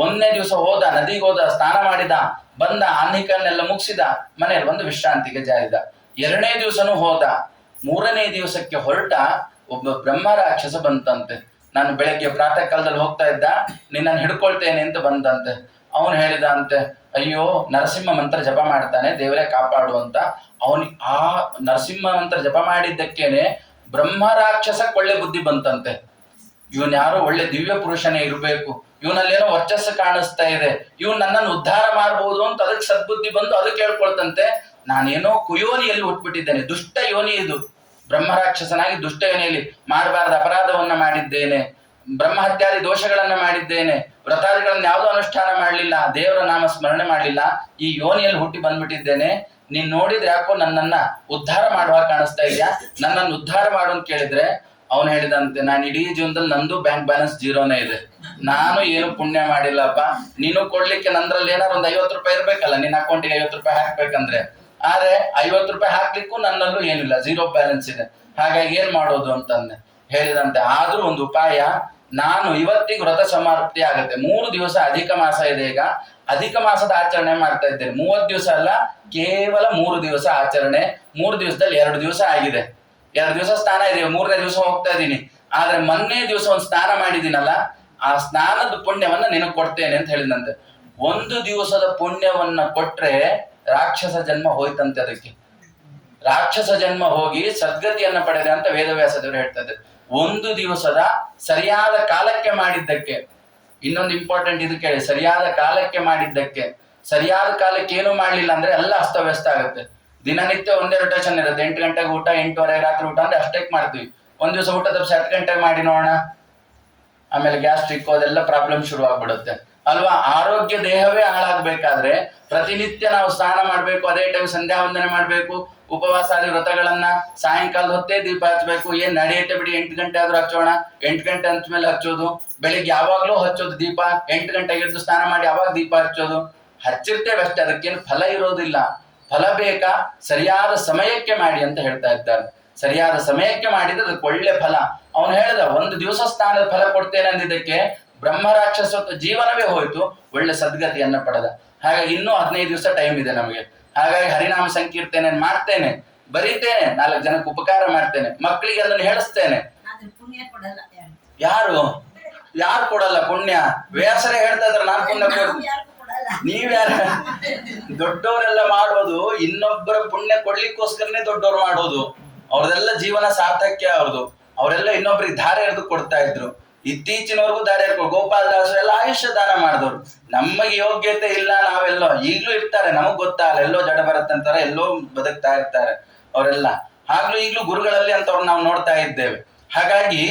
1ನೇ ದಿವಸ ಹೋದ, ನದಿಗೆ ಹೋದ, ಸ್ನಾನ ಮಾಡಿದ, ಬಂದ, ಆನೇಕನ್ನೆಲ್ಲ ಮುಗಿಸಿದ, ಮನೆಯಲ್ಲಿ ಬಂದು ವಿಶ್ರಾಂತಿಗೆ ಜಾರಿದ. 2ನೇ ದಿವಸನೂ ಹೋದ. 3ನೇ ದಿವಸಕ್ಕೆ ಹೊರಟ. ಒಬ್ಬ ಬ್ರಹ್ಮ ರಾಕ್ಷಸ ಬಂತಂತೆ. ನಾನು ಬೆಳಗ್ಗೆ ಪ್ರಾತಃ ಕಾಲದಲ್ಲಿ ಹೋಗ್ತಾ ಇದ್ದ, ನಿನ್ನನ್ನು ಹಿಡ್ಕೊಳ್ತೇನೆ ಅಂತ ಬಂದಂತೆ. ಅವನು ಹೇಳಿದ ಅಂತೆ, ಅಯ್ಯೋ ನರಸಿಂಹ ಮಂತ್ರ ಜಪ ಮಾಡ್ತಾನೆ, ದೇವರೇ ಕಾಪಾಡು ಅಂತ. ಅವನಿಗೆ ಆ ನರಸಿಂಹ ಮಂತ್ರ ಜಪ ಮಾಡಿದ್ದಕ್ಕೇನೆ ಬ್ರಹ್ಮ ರಾಕ್ಷಸಕ್ಕೆ ಒಳ್ಳೆ ಬುದ್ಧಿ ಬಂತಂತೆ. ಇವನ್ ಯಾರೋ ಒಳ್ಳೆ ದಿವ್ಯ ಪುರುಷನೇ ಇರಬೇಕು, ಇವನಲ್ಲೇನೋ ವರ್ಚಸ್ಸು ಕಾಣಿಸ್ತಾ ಇದೆ, ಇವನ್ ನನ್ನನ್ನು ಉದ್ಧಾರ ಮಾಡ್ಬೋದು ಅಂತ ಅದಕ್ಕೆ ಸದ್ಬುದ್ಧಿ ಬಂದು ಅದಕ್ಕೆ ಹೇಳ್ಕೊಳ್ತಂತೆ, ನಾನೇನೋ ಕುಯೋನಿಯಲ್ಲಿ ಹುಟ್ಬಿಟ್ಟಿದ್ದೇನೆ, ದುಷ್ಟ ಯೋನಿ ಇದು, ಬ್ರಹ್ಮ ರಾಕ್ಷಸನಾಗಿ ದುಷ್ಟ ಯೋನಿಯಲ್ಲಿ ಮಾಡಬಾರದ ಅಪರಾಧವನ್ನ ಮಾಡಿದ್ದೇನೆ, ಬ್ರಹ್ಮಹತ್ಯಾದಿ ದೋಷಗಳನ್ನ ಮಾಡಿದ್ದೇನೆ, ವ್ರತಾದಿಗಳನ್ನ ಯಾವುದೋ ಅನುಷ್ಠಾನ ಮಾಡಲಿಲ್ಲ, ದೇವರ ನಾಮ ಸ್ಮರಣೆ ಮಾಡಲಿಲ್ಲ, ಈ ಯೋನಿಯಲ್ಲಿ ಹುಟ್ಟಿ ಬಂದ್ಬಿಟ್ಟಿದ್ದೇನೆ. ನೀನ್ ನೋಡಿದ್ರೆ ಯಾಕೋ ನನ್ನನ್ನ ಉದ್ಧಾರ ಮಾಡುವಾಗ ಕಾಣಿಸ್ತಾ ಇದೆಯಾ, ನನ್ನನ್ನು ಉದ್ಧಾರ ಮಾಡು ಅಂತ ಕೇಳಿದ್ರೆ ಅವನು ಹೇಳಿದಂತೆ, ನಾನು ಇಡೀ ಜೀವನದಲ್ಲಿ ನಂದು ಬ್ಯಾಂಕ್ ಬ್ಯಾಲೆನ್ಸ್ ಜೀರೋನೇ ಇದೆ, ನಾನು ಏನು ಪುಣ್ಯ ಮಾಡಿಲ್ಲಪ್ಪ, ನೀನು ಕೊಡ್ಲಿಕ್ಕೆ ನಂದ್ರಲ್ಲಿ ಏನಾರು ಒಂದು 50 ರೂಪಾಯಿ ಇರ್ಬೇಕಲ್ಲ, ನಿನ್ನ ಅಕೌಂಟಿಗೆ 50 ರೂಪಾಯಿ ಹಾಕ್ಬೇಕಂದ್ರೆ, ಆದ್ರೆ 50 ರೂಪಾಯಿ ಹಾಕ್ಲಿಕ್ಕೂ ನನ್ನಲ್ಲೂ ಏನಿಲ್ಲ, ಜೀರೋ ಬ್ಯಾಲೆನ್ಸ್ ಇದೆ, ಹಾಗಾಗಿ ಏನ್ ಮಾಡೋದು ಅಂತಂದೆ. ಹೇಳಿದಂತೆ ಆದ್ರೂ ಒಂದು ಉಪಾಯ, ನಾನು ಇವತ್ತಿಗೆ ವ್ರತ ಸಮಾಪ್ತಿ ಆಗುತ್ತೆ, 3 ದಿವಸ ಅಧಿಕ ಮಾಸ ಇದೆ, ಈಗ ಅಧಿಕ ಮಾಸದ ಆಚರಣೆ ಮಾಡ್ತಾ ಇದ್ದೇನೆ, 30 ದಿವಸ ಅಲ್ಲ, ಕೇವಲ 3 ದಿವಸ ಆಚರಣೆ, 3 ದಿವಸದಲ್ಲಿ 2 ದಿವಸ ಆಗಿದೆ, 2 ದಿವಸ ಸ್ನಾನ ಇದೆ, 3ನೇ ದಿವಸ ಹೋಗ್ತಾ ಇದ್ದೀನಿ, ಆದ್ರೆ ಮೊನ್ನೆ ದಿವಸ ಒಂದು ಸ್ನಾನ ಮಾಡಿದ್ದೀನಲ್ಲ, ಆ ಸ್ನಾನದ ಪುಣ್ಯವನ್ನ ನಿನಗೆ ಕೊಡ್ತೇನೆ ಅಂತ ಹೇಳಿದಂತೆ. 1 ದಿವಸದ ಪುಣ್ಯವನ್ನ ಕೊಟ್ರೆ ರಾಕ್ಷಸ ಜನ್ಮ ಹೋಯ್ತಂತೆ, ಅದಕ್ಕೆ ರಾಕ್ಷಸ ಜನ್ಮ ಹೋಗಿ ಸದ್ಗತಿಯನ್ನ ಪಡೆದೆ ಅಂತ ವೇದವ್ಯಾಸ ದೇವರು ಹೇಳ್ತಾ ಇದ್ದಾರೆ. 1 ದಿವಸದ ಸರಿಯಾದ ಕಾಲಕ್ಕೆ ಮಾಡಿದ್ದಕ್ಕೆ, ಇನ್ನೊಂದು ಇಂಪಾರ್ಟೆಂಟ್ ಇದು ಕೇಳಿ, ಸರಿಯಾದ ಕಾಲಕ್ಕೆ ಮಾಡಿದ್ದಕ್ಕೆ, ಸರಿಯಾದ ಕಾಲಕ್ಕೆ ಏನು ಮಾಡ್ಲಿಲ್ಲ ಅಂದ್ರೆ ಎಲ್ಲ ಅಸ್ತವ್ಯಸ್ತ ಆಗುತ್ತೆ. ದಿನನಿತ್ಯ ಒಂದೇ ರೊಟೇಷನ್ ಇರುತ್ತೆ, 8 ಗಂಟೆಗೆ ಊಟ, 8:30 ರಾತ್ರಿ ಊಟ ಅಂದ್ರೆ ಅಷ್ಟೇ ಮಾಡ್ತೀವಿ. ಒಂದ್ ದಿವಸ ಊಟ ತಪ್ಪಿಸಿ 10 ಗಂಟೆಗೆ ಮಾಡಿ ನೋಡೋಣ, ಆಮೇಲೆ ಗ್ಯಾಸ್ಟ್ರಿಕ್ ಅದೆಲ್ಲ ಪ್ರಾಬ್ಲಮ್ ಶುರು ಆಗ್ಬಿಡುತ್ತೆ ಅಲ್ವಾ. ಆರೋಗ್ಯ ದೇಹವೇ ಹಾಳಾಗ್ಬೇಕಾದ್ರೆ ಪ್ರತಿನಿತ್ಯ ನಾವು ಸ್ನಾನ ಮಾಡ್ಬೇಕು, ಅದೇ ಟೈಮ್ ಸಂಧ್ಯಾ ವಂದನೆ ಮಾಡ್ಬೇಕು, ಉಪವಾಸಾದಿ ವ್ರತಗಳನ್ನ ಸಾಯಂಕಾಲ ಹೊತ್ತೇ ದೀಪ ಹಚ್ಚಬೇಕು. ಏನ್ ನಡೆಯುತ್ತೆ ಬಿಡಿ, 8 ಗಂಟೆ ಆದ್ರೂ ಹಚ್ಚೋಣ, 8 ಗಂಟೆ ಅಂದ ಮೇಲೆ ಹಚ್ಚೋದು, ಬೆಳಿಗ್ಗೆ ಯಾವಾಗ್ಲೂ ಹಚ್ಚೋದು ದೀಪ, 8 ಗಂಟೆಗೆ ಎದ್ದು ಸ್ನಾನ ಮಾಡಿ ಅವಾಗ ದೀಪ ಹಚ್ಚೋದು, ಹಚ್ಚಿರ್ತೇವೆ ಅಷ್ಟೇ, ಅದಕ್ಕೇನು ಫಲ ಇರೋದಿಲ್ಲ. ಫಲ ಬೇಕಾ, ಸರಿಯಾದ ಸಮಯಕ್ಕೆ ಮಾಡಿ ಅಂತ ಹೇಳ್ತಾ ಇದ್ದಾರೆ. ಸರಿಯಾದ ಸಮಯಕ್ಕೆ ಮಾಡಿದ್ರೆ ಅದಕ್ಕೆ ಒಳ್ಳೆ ಫಲ. ಅವನು ಹೇಳಿದ 1 ದಿವಸ ಸ್ನಾನದ ಫಲ ಕೊಡ್ತೇನೆ ಅಂದಿದ್ದಕ್ಕೆ ಬ್ರಹ್ಮ ರಾಕ್ಷಸ ಜೀವನವೇ ಹೋಯ್ತು, ಒಳ್ಳೆ ಸದ್ಗತಿಯನ್ನ ಪಡೆದ. ಹಾಗಾಗಿ ಇನ್ನೂ 15 ದಿವಸ ಟೈಮ್ ಇದೆ ನಮಗೆ. ಹಾಗಾಗಿ ಹರಿನಾಮ ಸಂಕೀರ್ತನೆ ಮಾಡ್ತೇನೆ, ಬರೀತೇನೆ, 4 ಜನಕ್ಕೆ ಉಪಕಾರ ಮಾಡ್ತೇನೆ, ಮಕ್ಕಳಿಗೆ ಅದನ್ನು ಹೇಳಿಸ್ತೇನೆ. ಯಾರು ಕೊಡಲ್ಲ ಪುಣ್ಯ? ವ್ಯಾಸರೇ ಹೇಳ್ತಾ ಇದ್ರೆ ನಾನು ಪುಣ್ಯ ನೀವ್ಯಾರ? ದೊಡ್ಡವರೆಲ್ಲ ಮಾಡೋದು ಇನ್ನೊಬ್ಬರ ಪುಣ್ಯ ಕೊಡ್ಲಿಕ್ಕೋಸ್ಕರನೇ ದೊಡ್ಡವ್ರು ಮಾಡೋದು. ಅವ್ರದೆಲ್ಲ ಜೀವನ ಸಾರ್ಥಕ್ಯ ಅವ್ರದ್ದು. ಅವರೆಲ್ಲ ಇನ್ನೊಬ್ರಿಗೆ ಧಾರೆ ಎರೆದು ಕೊಡ್ತಾ ಇದ್ರು. ಇತ್ತೀಚಿನವರೆಗೂ ದಾರಿ ಗೋಪಾಲದಾಸರು ಎಲ್ಲ ಆಯುಷ್ಯ ದಾನ ಮಾಡಿದವರು. ನಮಗೆ ಯೋಗ್ಯತೆ ಇಲ್ಲ, ನಾವೆಲ್ಲೋ ಈಗ್ಲೂ ಇರ್ತಾರೆ, ನಮಗ್ ಗೊತ್ತಾಗಲ್ಲ, ಎಲ್ಲೋ ಜಡ ಬರುತ್ತಂತಾರೆ, ಎಲ್ಲೋ ಬದುಕ್ತಾ ಇರ್ತಾರೆ ಅವರೆಲ್ಲ. ಆಗ್ಲೂ ಈಗ್ಲೂ ಗುರುಗಳಲ್ಲಿ ಅಂತವ್ರು ನಾವು ನೋಡ್ತಾ ಇದ್ದೇವೆ. ಹಾಗಾಗಿ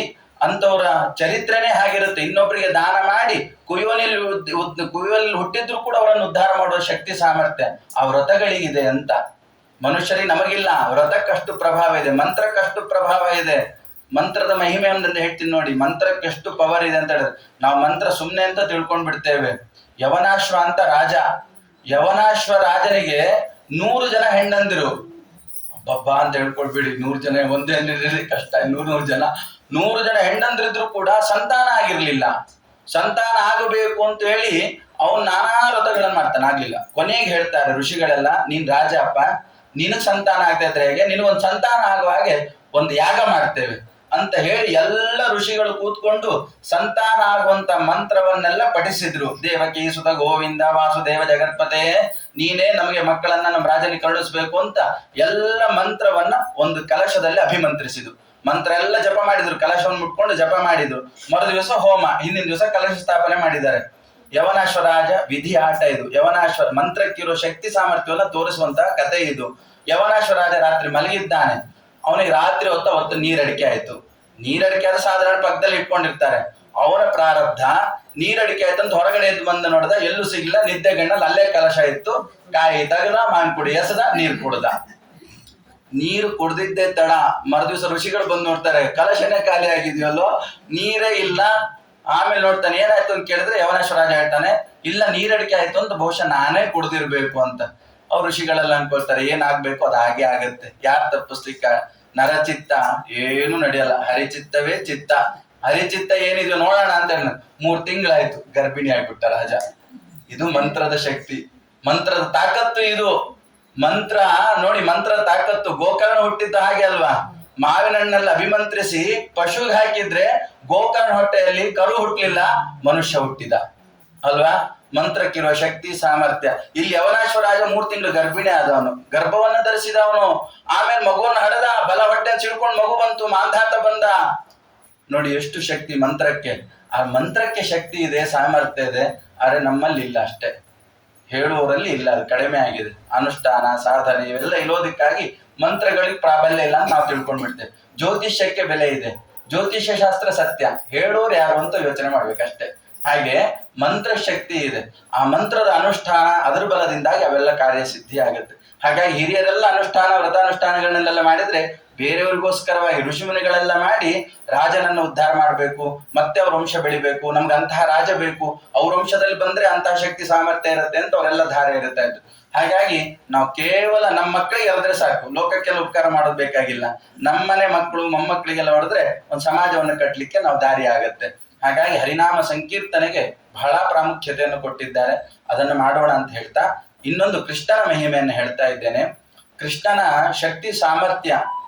ಅಂತವ್ರ ಚರಿತ್ರೆನೇ ಹಾಗಿರುತ್ತೆ. ಇನ್ನೊಬ್ಬರಿಗೆ ದಾನ ಮಾಡಿ ಕುಯ್ಯಲ್ಲಿ ಹುಟ್ಟಿದ್ರು ಕೂಡ ಅವರನ್ನು ಉದ್ಧಾರ ಮಾಡುವ ಶಕ್ತಿ ಸಾಮರ್ಥ್ಯ ಆ ವ್ರತಗಳಿಗಿದೆ ಅಂತ. ಮನುಷ್ಯರಿಗೆ ನಮಗಿಲ್ಲ, ವ್ರತಕ್ಕಷ್ಟು ಪ್ರಭಾವ ಇದೆ, ಮಂತ್ರಕ್ಕಷ್ಟು ಪ್ರಭಾವ ಇದೆ. ಮಂತ್ರದ ಮಹಿಮೆ ಒಂದಂತ ಹೇಳ್ತೀನಿ ನೋಡಿ, ಮಂತ್ರಕ್ಕೆ ಎಷ್ಟು ಪವರ್ ಇದೆ ಅಂತ ಹೇಳಿದ್ರೆ, ನಾವು ಮಂತ್ರ ಸುಮ್ಮನೆ ಅಂತ ತಿಳ್ಕೊಂಡ್ ಬಿಡ್ತೇವೆ. ಯವನಾಶ್ವ ಅಂತ ರಾಜ, ಯವನಾಶ್ವ ರಾಜನಿಗೆ 100 ಜನ ಹೆಣ್ಣಂದಿರು. ಬಬ್ಬಾ ಅಂತ ಹೇಳ್ಕೊಳ್ಬೇಡಿ, 100 ಜನ ಒಂದೇ ಕಷ್ಟ, 100 ಜನ 100 ಜನ ಹೆಣ್ಣಂದಿರಿದ್ರು ಕೂಡ ಸಂತಾನ ಆಗಿರ್ಲಿಲ್ಲ. ಸಂತಾನ ಆಗಬೇಕು ಅಂತ ಹೇಳಿ ಅವನು ನಾನಾ ವ್ರತಗಳನ್ನ ಮಾಡ್ತಾನೆ, ಆಗ್ಲಿಲ್ಲ. ಕೊನೆಗೆ ಹೇಳ್ತಾರೆ ಋಷಿಗಳೆಲ್ಲ, ನೀನ್ ರಾಜ ಅಪ್ಪ, ನಿನಗ್ ಸಂತಾನ ಆಗ್ತಾ ಇದ್ರೆ ಹೇಗೆ, ನಿನಗೊಂದು ಸಂತಾನ ಆಗುವ ಹಾಗೆ ಒಂದು ಯಾಗ ಮಾಡ್ತೇವೆ ಅಂತ ಹೇಳಿ ಎಲ್ಲ ಋಷಿಗಳು ಕೂತ್ಕೊಂಡು ಸಂತಾನ ಆಗುವಂತ ಮಂತ್ರವನ್ನೆಲ್ಲ ಪಠಿಸಿದ್ರು. ದೇವಕಿ ಸುತ ಗೋವಿಂದ ವಾಸುದೇವ ಜಗತ್ಪತೆ, ನೀನೇ ನಮಗೆ ಮಕ್ಕಳನ್ನ ನಮ್ಮ ರಾಜನಿಗೆ ಕರುಣಿಸ್ಬೇಕು ಅಂತ ಎಲ್ಲ ಮಂತ್ರವನ್ನ ಒಂದು ಕಲಶದಲ್ಲಿ ಅಭಿಮಂತ್ರಿಸಿದ್ರು. ಮಂತ್ರ ಎಲ್ಲ ಜಪ ಮಾಡಿದ್ರು, ಕಲಶವನ್ನು ಮುಟ್ಕೊಂಡು ಜಪ ಮಾಡಿದ್ರು. ಮರು ದಿವಸ ಹೋಮ, ಹಿಂದಿನ ದಿವಸ ಕಲಶ ಸ್ಥಾಪನೆ ಮಾಡಿದ್ದಾರೆ. ಯವನಾಶ್ವ ರಾಜ ವಿಧಿ ಆಟ ಇದು. ಯವನಾಶ್ವ ಮಂತ್ರಕ್ಕಿರೋ ಶಕ್ತಿ ಸಾಮರ್ಥ್ಯವನ್ನ ತೋರಿಸುವಂತಹ ಕಥೆ ಇದು. ಯವನಾಶ್ವ ರಾಜ ರಾತ್ರಿ ಮಲಗಿದ್ದಾನೆ. ಅವನಿಗೆ ರಾತ್ರಿ ಹೊತ್ತು ನೀರಡಿಕೆ ಆಯ್ತು. ನೀರಡಿಕೆ ಆದ ಸಾಧಾರಣ ಪಕ್ಕದಲ್ಲಿ ಇಟ್ಕೊಂಡಿರ್ತಾರೆ. ಅವನ ಪ್ರಾರಬ್ಧ ನೀರಡಿಕೆ ಆಯ್ತು ಅಂತ ಹೊರಗಡೆ ಎದ್ದು ಬಂದ ನೋಡ್ದ, ಎಲ್ಲೂ ಸಿಗ್ಲಿಲ್ಲ. ನಿದ್ದೆ ಗಣ್ಣಲ್ಲಿ ಅಲ್ಲೇ ಕಲಶ ಇತ್ತು. ಕಾಯಿ ತಗದ, ಮಾನ್ಕುಡಿ ಎಸದ, ನೀರು ಕುಡ್ದ. ನೀರು ಕುಡ್ದಿದ್ದೆ ತಡ, ಮರುದಿವ್ಸ ಋಷಿಗಳು ಬಂದು ನೋಡ್ತಾರೆ, ಕಲಶನೇ ಖಾಲಿ ಆಗಿದ್ಯಲ್ಲೋ, ನೀರೇ ಇಲ್ಲ. ಆಮೇಲೆ ನೋಡ್ತಾನೆ, ಏನಾಯ್ತು ಅಂತ ಕೇಳಿದ್ರೆ ಯವನೇಶ್ವರ ರಾಜ ಹೇಳ್ತಾನೆ, ಇಲ್ಲ ನೀರಡಿಕೆ ಆಯ್ತು ಅಂತ ಬಹುಶಃ ನಾನೇ ಕುಡ್ದಿರ್ಬೇಕು ಅಂತ. ಅವ್ರು ಋಷಿಗಳೆಲ್ಲ ಅನ್ಕೊಳ್ತಾರೆ, ಏನಾಗ್ಬೇಕು ಅದು ಹಾಗೆ ಆಗತ್ತೆ, ಯಾರು ತಪ್ಪಿಸ್ಲಿಕ್ಕ? ನರಚಿತ್ತ ಏನು ನಡೆಯಲ್ಲ, ಹರಿಚಿತ್ತವೇ ಚಿತ್ತ. ಹರಿಚಿತ್ತ ಏನಿದೆಯೋ ನೋಡೋಣ ಅಂತ ಹೇಳ 3 ತಿಂಗಳಾಯ್ತು, ಗರ್ಭಿಣಿ ಆಗ್ಬಿಟ್ಟ ರಾಜ. ಇದು ಮಂತ್ರದ ಶಕ್ತಿ, ಮಂತ್ರದ ತಾಕತ್ತು ಇದು. ಮಂತ್ರ ನೋಡಿ, ಮಂತ್ರ ತಾಕತ್ತು. ಗೋಕರ್ಣ ಹುಟ್ಟಿದ್ದ ಹಾಗೆ ಅಲ್ವಾ? ಮಾವಿನ ಹಣ್ಣಲ್ಲಿ ಅಭಿಮಂತ್ರಿಸಿ ಪಶುಗೆ ಹಾಕಿದ್ರೆ ಗೋಕರ್ಣ ಹೊಟ್ಟೆಯಲ್ಲಿ ಕರು ಹುಟ್ಟಲಿಲ್ಲ, ಮನುಷ್ಯ ಹುಟ್ಟಿದ. ಅಲ್ವಾ? ಮಂತ್ರಕ್ಕಿರುವ ಶಕ್ತಿ ಸಾಮರ್ಥ್ಯ. ಇಲ್ಲಿ ಯವನಾಶ್ವರಾಜ 3 ತಿಂಗಳು ಗರ್ಭಿಣಿ ಆದವನು, ಗರ್ಭವನ್ನ ಧರಿಸಿದವನು, ಆಮೇಲೆ ಮಗುವನ್ನು ಹಡೆದ, ಬಲ ಹೊಟ್ಟೆ ಸಿಡ್ಕೊಂಡು ಮಗು ಬಂತು, ಮಾಂಧಾತ ಬಂದ. ನೋಡಿ ಎಷ್ಟು ಶಕ್ತಿ ಮಂತ್ರಕ್ಕೆ. ಆ ಮಂತ್ರಕ್ಕೆ ಶಕ್ತಿ ಇದೆ, ಸಾಮರ್ಥ್ಯ ಇದೆ, ಆದ್ರೆ ನಮ್ಮಲ್ಲಿ ಇಲ್ಲ ಅಷ್ಟೇ. ಹೇಳುವವರಲ್ಲಿ ಇಲ್ಲ, ಅದು ಕಡಿಮೆ ಆಗಿದೆ. ಅನುಷ್ಠಾನ ಸಾಧನೆ ಇವೆಲ್ಲ ಇರೋದಕ್ಕಾಗಿ ಮಂತ್ರಗಳಿಗೆ ಪ್ರಾಬಲ್ಯ ಇಲ್ಲ ಅಂತ ನಾವು ತಿಳ್ಕೊಂಡ್ಬಿಡ್ತೇವೆ. ಜ್ಯೋತಿಷ್ಯಕ್ಕೆ ಬೆಲೆ ಇದೆ, ಜ್ಯೋತಿಷ್ಯ ಶಾಸ್ತ್ರ ಸತ್ಯ, ಹೇಳೋರು ಯಾರು ಅಂತ ಯೋಚನೆ ಮಾಡ್ಬೇಕಷ್ಟೇ. ಹಾಗೆ ಮಂತ್ರ ಶಕ್ತಿ ಇದೆ, ಆ ಮಂತ್ರದ ಅನುಷ್ಠಾನ ಅದರ ಬಲದಿಂದಾಗಿ ಅವೆಲ್ಲ ಕಾರ್ಯಸಿದ್ಧಿ ಆಗುತ್ತೆ. ಹಾಗಾಗಿ ಹಿರಿಯರೆಲ್ಲ ಅನುಷ್ಠಾನ ವ್ರತಾನುಷ್ಠಾನಗಳನ್ನೆಲ್ಲ ಮಾಡಿದ್ರೆ ಬೇರೆಯವ್ರಿಗೋಸ್ಕರವಾಗಿ ಋಷಿಮುನಿಗಳೆಲ್ಲ ಮಾಡಿ ರಾಜನನ್ನು ಉದ್ಧಾರ ಮಾಡಬೇಕು, ಮತ್ತೆ ಅವ್ರ ವಂಶ ಬೆಳಿಬೇಕು, ನಮ್ಗೆ ಅಂತಹ ರಾಜ ಬೇಕು, ಅವ್ರ ವಂಶದಲ್ಲಿ ಬಂದ್ರೆ ಅಂತಹ ಶಕ್ತಿ ಸಾಮರ್ಥ್ಯ ಇರುತ್ತೆ ಅಂತ ಅವರೆಲ್ಲ ಧಾರೆ ಇರುತ್ತಾ ಇದ್ರು. ಹಾಗಾಗಿ ನಾವು ಕೇವಲ ನಮ್ಮ ಮಕ್ಕಳಿಗೆ ಹೊಡೆದ್ರೆ ಸಾಕು, ಲೋಕಕ್ಕೆಲ್ಲ ಉಪಕಾರ ಮಾಡೋದು ಬೇಕಾಗಿಲ್ಲ. ನಮ್ಮನೆ ಮಕ್ಕಳು ಮೊಮ್ಮಕ್ಕಳಿಗೆಲ್ಲ ಹೊಡೆದ್ರೆ ಒಂದು ಸಮಾಜವನ್ನು ಕಟ್ಟಲಿಕ್ಕೆ ನಾವು ದಾರಿ ಆಗತ್ತೆ. ಹಾಗಾಗಿ ಹರಿನಾಮ ಸಂಕೀರ್ತನೆಗೆ ಬಹಳ ಪ್ರಾಮುಖ್ಯತೆಯನ್ನು ಕೊಟ್ಟಿದ್ದಾರೆ, ಅದನ್ನು ಮಾಡೋಣ ಅಂತ ಹೇಳ್ತಾ ಇನ್ನೊಂದು ಕೃಷ್ಣನ ಮಹಿಮೆಯನ್ನು ಹೇಳ್ತಾ ಇದ್ದೇನೆ. ಕೃಷ್ಣನ ಶಕ್ತಿ ಸಾಮರ್ಥ್ಯ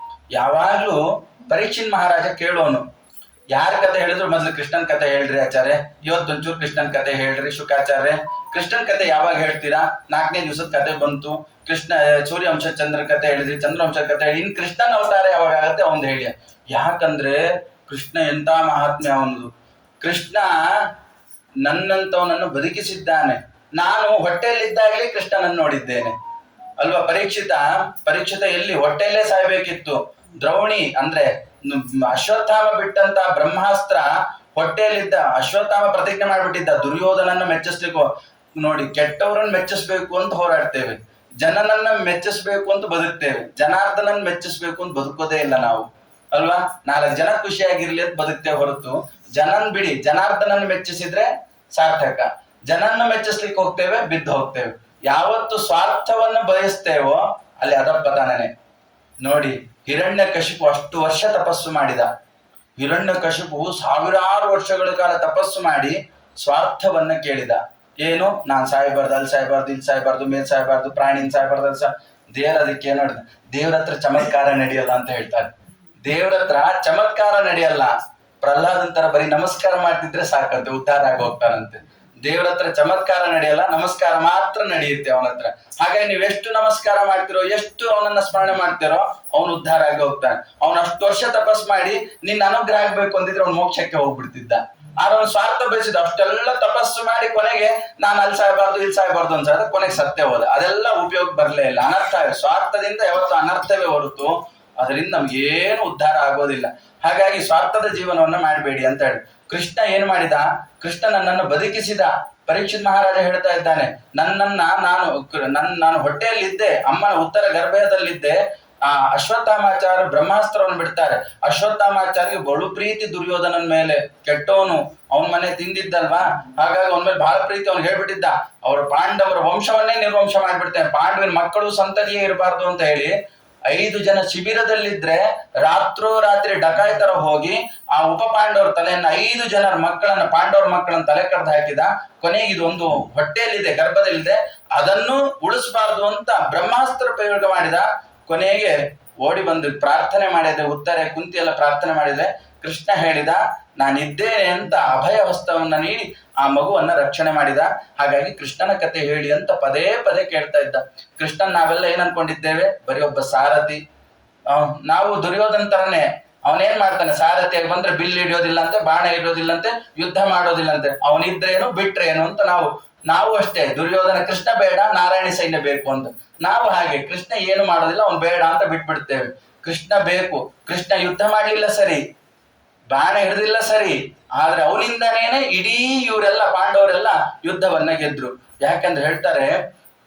ಯಾವಾಗ್ಲೂ ಪರೀಕ್ಷಿತ್ ಮಹಾರಾಜ ಕೇಳೋನು. ಯಾರ ಕತೆ ಹೇಳಿದ್ರು ಮೊದಲು ಕೃಷ್ಣನ್ ಕತೆ ಹೇಳ್ರಿ ಆಚಾರ್ಯ, ಇವತ್ತೊಂಚೂರು ಕೃಷ್ಣನ್ ಕತೆ ಹೇಳ್ರಿ ಶುಕಾಚಾರ್ಯ. ಕೃಷ್ಣನ್ ಕತೆ ಯಾವಾಗ ಹೇಳ್ತೀರಾ? 4ನೇ ದಿವಸದ ಕತೆ ಬಂತು, ಕೃಷ್ಣ ಸೂರ್ಯವಂಶ ಚಂದ್ರ ಕತೆ ಹೇಳಿದ್ರಿ, ಚಂದ್ರವಂಶ ಕತೆ ಹೇಳಿ, ಇನ್ ಕೃಷ್ಣನ್ ಅವತಾರ ಯಾವಾಗ ಆಗತ್ತೆ ಅವನು ಹೇಳಿ. ಯಾಕಂದ್ರೆ ಕೃಷ್ಣ ಎಂತ ಮಹಾತ್ಮ್ಯ ಅವನದು. ಕೃಷ್ಣ ನನ್ನಂತವನನ್ನು ಬದುಕಿಸಿದ್ದಾನೆ. ನಾನು ಹೊಟ್ಟೆಯಲ್ಲಿದ್ದಾಗಲೇ ಕೃಷ್ಣನನ್ನು ನೋಡಿದ್ದೇನೆ ಅಲ್ವಾ? ಪರೀಕ್ಷಿತ ಎಲ್ಲಿ ಹೊಟ್ಟೆಯಲ್ಲೇ ಸಾಯ್ಬೇಕಿತ್ತು. ದ್ರೌಣಿ ಅಂದ್ರೆ ಅಶ್ವತ್ಥಾಮ ಬಿಟ್ಟಂತ ಬ್ರಹ್ಮಾಸ್ತ್ರ ಹೊಟ್ಟೆಯಲ್ಲಿದ್ದ ಅಶ್ವತ್ಥಾಮ ಪ್ರತಿಜ್ಞೆ ಮಾಡ್ಬಿಟ್ಟಿದ್ದ ದುರ್ಯೋಧನನ್ನ ಮೆಚ್ಚಿಸ್ಲಿಕ್ಕೂ. ನೋಡಿ, ಕೆಟ್ಟವರನ್ನ ಮೆಚ್ಚಿಸ್ಬೇಕು ಅಂತ ಹೋರಾಡ್ತೇವೆ, ಜನನನ್ನ ಮೆಚ್ಚಿಸ್ಬೇಕು ಅಂತ ಬದುಕ್ತೇವೆ, ಜನಾರ್ದನನ್ನ ಮೆಚ್ಚಿಸ್ಬೇಕು ಅಂತ ಬದುಕೋದೇ ಇಲ್ಲ ನಾವು ಅಲ್ವಾ? 4 ಜನ ಖುಷಿಯಾಗಿರ್ಲಿ ಅಂತ ಬದುಕ್ತೇವೆ ಹೊರತು ಜನನ್ ಬಿಡಿ, ಜನಾರ್ದನನ್ನ ಮೆಚ್ಚಿಸಿದ್ರೆ ಸಾರ್ಥಕ. ಜನನ್ನ ಮೆಚ್ಚಿಸ್ಲಿಕ್ಕೆ ಹೋಗ್ತೇವೆ, ಬಿದ್ದು ಹೋಗ್ತೇವೆ. ಯಾವತ್ತು ಸ್ವಾರ್ಥವನ್ನು ಬಯಸ್ತೇವೋ ಅಲ್ಲಿ ಅಧಪತನನೇ. ನೋಡಿ, ಹಿರಣ್ಯಕಶಿಪು ಅಷ್ಟು ವರ್ಷ ತಪಸ್ಸು ಮಾಡಿದ. ಹಿರಣ್ಯಕಶಿಪು 1000 ವರ್ಷಗಳ ಕಾಲ ತಪಸ್ಸು ಮಾಡಿ ಸ್ವಾರ್ಥವನ್ನ ಕೇಳಿದ. ಏನು? ನಾನ್ ಸಾಯ್ಬಾರ್ದು, ಅಲ್ಲಿ ಸಾಯ್ಬಾರ್ದು, ಇಲ್ಲಿ ಸಾಯ್ಬಾರ್ದು, ಮೇಲ್ ಸಾಯ್ಬಾರ್ದು, ಪ್ರಾಣಿನ್ ಸಾಯ್ಬಾರ್ದು, ಅಲ್ಲಿ ದೇವ್ರ ಅದಕ್ಕೆ ಏನು ಹೇಳಿದ? ದೇವ್ರ ಹತ್ರ ಚಮತ್ಕಾರ ನಡೆಯಲ್ಲ ಅಂತ ಹೇಳ್ತಾರೆ. ದೇವ್ರ ಹತ್ರ ಚಮತ್ಕಾರ ನಡೆಯಲ್ಲ. ಪ್ರಹ್ಲಾದನ್ ತರ ಬರೀ ನಮಸ್ಕಾರ ಮಾಡ್ತಿದ್ರೆ ಸಾಕಂತೆ, ಉದ್ಧಾರ ಆಗಿ ಹೋಗ್ತಾರಂತೆ. ದೇವ್ರ ಹತ್ರ ಚಮತ್ಕಾರ ನಡೆಯಲ್ಲ, ನಮಸ್ಕಾರ ಮಾತ್ರ ನಡೆಯುತ್ತೆ ಅವನ ಹತ್ರ. ಹಾಗಾಗಿ ನೀವೆಷ್ಟು ನಮಸ್ಕಾರ ಮಾಡ್ತಿರೋ, ಎಷ್ಟು ಅವನನ್ನ ಸ್ಮರಣೆ ಮಾಡ್ತಿರೋ, ಅವನು ಉದ್ಧಾರ ಆಗಿ ಹೋಗ್ತಾನೆ. ಅವನು ಅಷ್ಟು ವರ್ಷ ತಪಸ್ ಮಾಡಿ ನಿನ್ನ ಅನುಗ್ರಹ ಆಗ್ಬೇಕು ಅಂದಿದ್ರೆ ಅವ್ನು ಮೋಕ್ಷಕ್ಕೆ ಹೋಗ್ಬಿಡ್ತಿದ್ದ. ಆದ್ರೆ ಅವನು ಸ್ವಾರ್ಥ ಬಯಸಿದ. ಅಷ್ಟೆಲ್ಲ ತಪಸ್ಸು ಮಾಡಿ ಕೊನೆಗೆ ನಾನು ಅಲ್ಲಿ ಸಾಯ್ಬಾರ್ದು, ಇಲ್ಲಿ ಸಾಯ್ಬಾರ್ದು ಅನ್ಸಾದ್ರೆ ಕೊನೆಗೆ ಸತ್ಯ ಹೋದ. ಅದೆಲ್ಲ ಉಪಯೋಗ ಬರಲೇ ಇಲ್ಲ, ಅನರ್ಥ. ಸ್ವಾರ್ಥದಿಂದ ಯಾವತ್ತು ಅನರ್ಥವೇ ಹೊರತು ಅದರಿಂದ ನಮ್ಗೇನು ಉದ್ಧಾರ ಆಗೋದಿಲ್ಲ. ಹಾಗಾಗಿ ಸ್ವಾರ್ಥದ ಜೀವನವನ್ನ ಮಾಡಬೇಡಿ ಅಂತ ಹೇಳಿ ಕೃಷ್ಣ ಏನ್ ಮಾಡಿದ? ಕೃಷ್ಣ ನನ್ನನ್ನು ಬದುಕಿಸಿದ. ಪರೀಕ್ಷಿತ್ ಮಹಾರಾಜ ಹೇಳ್ತಾ ಇದ್ದಾನೆ, ನಾನು ಹೊಟ್ಟೆಯಲ್ಲಿದ್ದೆ, ಅಮ್ಮನ ಉತ್ತರ ಗರ್ಭದಲ್ಲಿದ್ದೆ. ಅಶ್ವತ್ಥಾಮಾಚಾರ್ಯ ಬ್ರಹ್ಮಾಸ್ತ್ರವನ್ನು ಬಿಡ್ತಾರೆ. ಅಶ್ವತ್ಥಾಮಾಚಾರ್ಯ ಬಲು ಪ್ರೀತಿ ದುರ್ಯೋಧನನ ಮೇಲೆ, ಕೆಟ್ಟವನು, ಅವನ ಮನೆ ತಿಂದಿದ್ದಲ್ವಾ, ಹಾಗಾಗಿ ಅವನ ಮೇಲೆ ಬಹಳ ಪ್ರೀತಿ. ಅವ್ನು ಹೇಳ್ಬಿಟ್ಟಿದ್ದ, ಅವ್ರ ಪಾಂಡವರ ವಂಶವನ್ನೇ ನಿರ್ವಂಶ ಮಾಡ್ಬಿಡ್ತೇನೆ, ಪಾಂಡವಿನ ಮಕ್ಕಳು ಸಂತತಿಯೇ ಇರಬಾರ್ದು ಅಂತ ಹೇಳಿ 5 ಜನ ಶಿಬಿರದಲ್ಲಿದ್ರೆ ರಾತ್ರಿ ಡಕಾಯಿತರ ಹೋಗಿ ಆ ಉಪ ಪಾಂಡವರ ತಲೆಯನ್ನ 5 ಜನರ ಮಕ್ಕಳನ್ನ, ಪಾಂಡವರ ಮಕ್ಕಳನ್ನ ತಲೆ ಕಡ್ದು ಹಾಕಿದ. ಕೊನೆಗೆ ಇದೊಂದು ಹೊಟ್ಟೆಯಲ್ಲಿದೆ, ಗರ್ಭದಲ್ಲಿದೆ, ಅದನ್ನು ಉಳಿಸಬಾರ್ದು ಅಂತ ಬ್ರಹ್ಮಾಸ್ತ್ರ ಪ್ರಯೋಗ ಮಾಡಿದ. ಕೊನೆಗೆ ಓಡಿ ಬಂದು ಪ್ರಾರ್ಥನೆ ಮಾಡಿದೆ, ಉತ್ತರ ಕುಂತಿ ಎಲ್ಲ ಪ್ರಾರ್ಥನೆ ಮಾಡಿದೆ. ಕೃಷ್ಣ ಹೇಳಿದ, ನಾನಿದ್ದೇನೆ ಅಂತ ಅಭಯ ಹಸ್ತವನ್ನ ನೀಡಿ ಆ ಮಗುವನ್ನ ರಕ್ಷಣೆ ಮಾಡಿದ. ಹಾಗಾಗಿ ಕೃಷ್ಣನ ಕತೆ ಹೇಳಿ ಅಂತ ಪದೇ ಪದೇ ಕೇಳ್ತಾ ಇದ್ದ. ಕೃಷ್ಣನ್ ನಾವೆಲ್ಲ ಏನ್ ಅನ್ಕೊಂಡಿದ್ದೇವೆ? ಬರೀ ಒಬ್ಬ ಸಾರಥಿ. ನಾವು ದುರ್ಯೋಧನ ತರನೇ. ಅವನೇನ್ ಮಾಡ್ತಾನೆ? ಸಾರಥಿಯಾಗಿ ಬಂದ್ರೆ ಬಿಲ್ ಹಿಡಿಯೋದಿಲ್ಲ ಅಂತೆ, ಬಾಣ ಹಿಡಿಯೋದಿಲ್ಲಂತೆ, ಯುದ್ಧ ಮಾಡೋದಿಲ್ಲಂತೆ. ಅವನಿದ್ರೇನು ಬಿಟ್ರೇನು ಅಂತ ನಾವು ಅಷ್ಟೇ. ದುರ್ಯೋಧನ ಕೃಷ್ಣ ಬೇಡ, ನಾರಾಯಣ ಸೈನ್ಯ ಬೇಕು ಅಂತ. ನಾವು ಹಾಗೆ, ಕೃಷ್ಣ ಏನು ಮಾಡೋದಿಲ್ಲ, ಅವ್ನು ಬೇಡ ಅಂತ ಬಿಟ್ಬಿಡ್ತೇವೆ. ಕೃಷ್ಣ ಬೇಕು. ಕೃಷ್ಣ ಯುದ್ಧ ಮಾಡ್ಲಿಲ್ಲ ಸರಿ, ಬಾಣ ಹಿಡಿದಿಲ್ಲ ಸರಿ, ಆದ್ರೆ ಅವನಿಂದನೇನೆ ಇಡೀ ಇವರೆಲ್ಲ ಪಾಂಡವರೆಲ್ಲ ಯುದ್ಧವನ್ನ ಗೆದ್ರು. ಯಾಕಂದ್ರೆ ಹೇಳ್ತಾರೆ,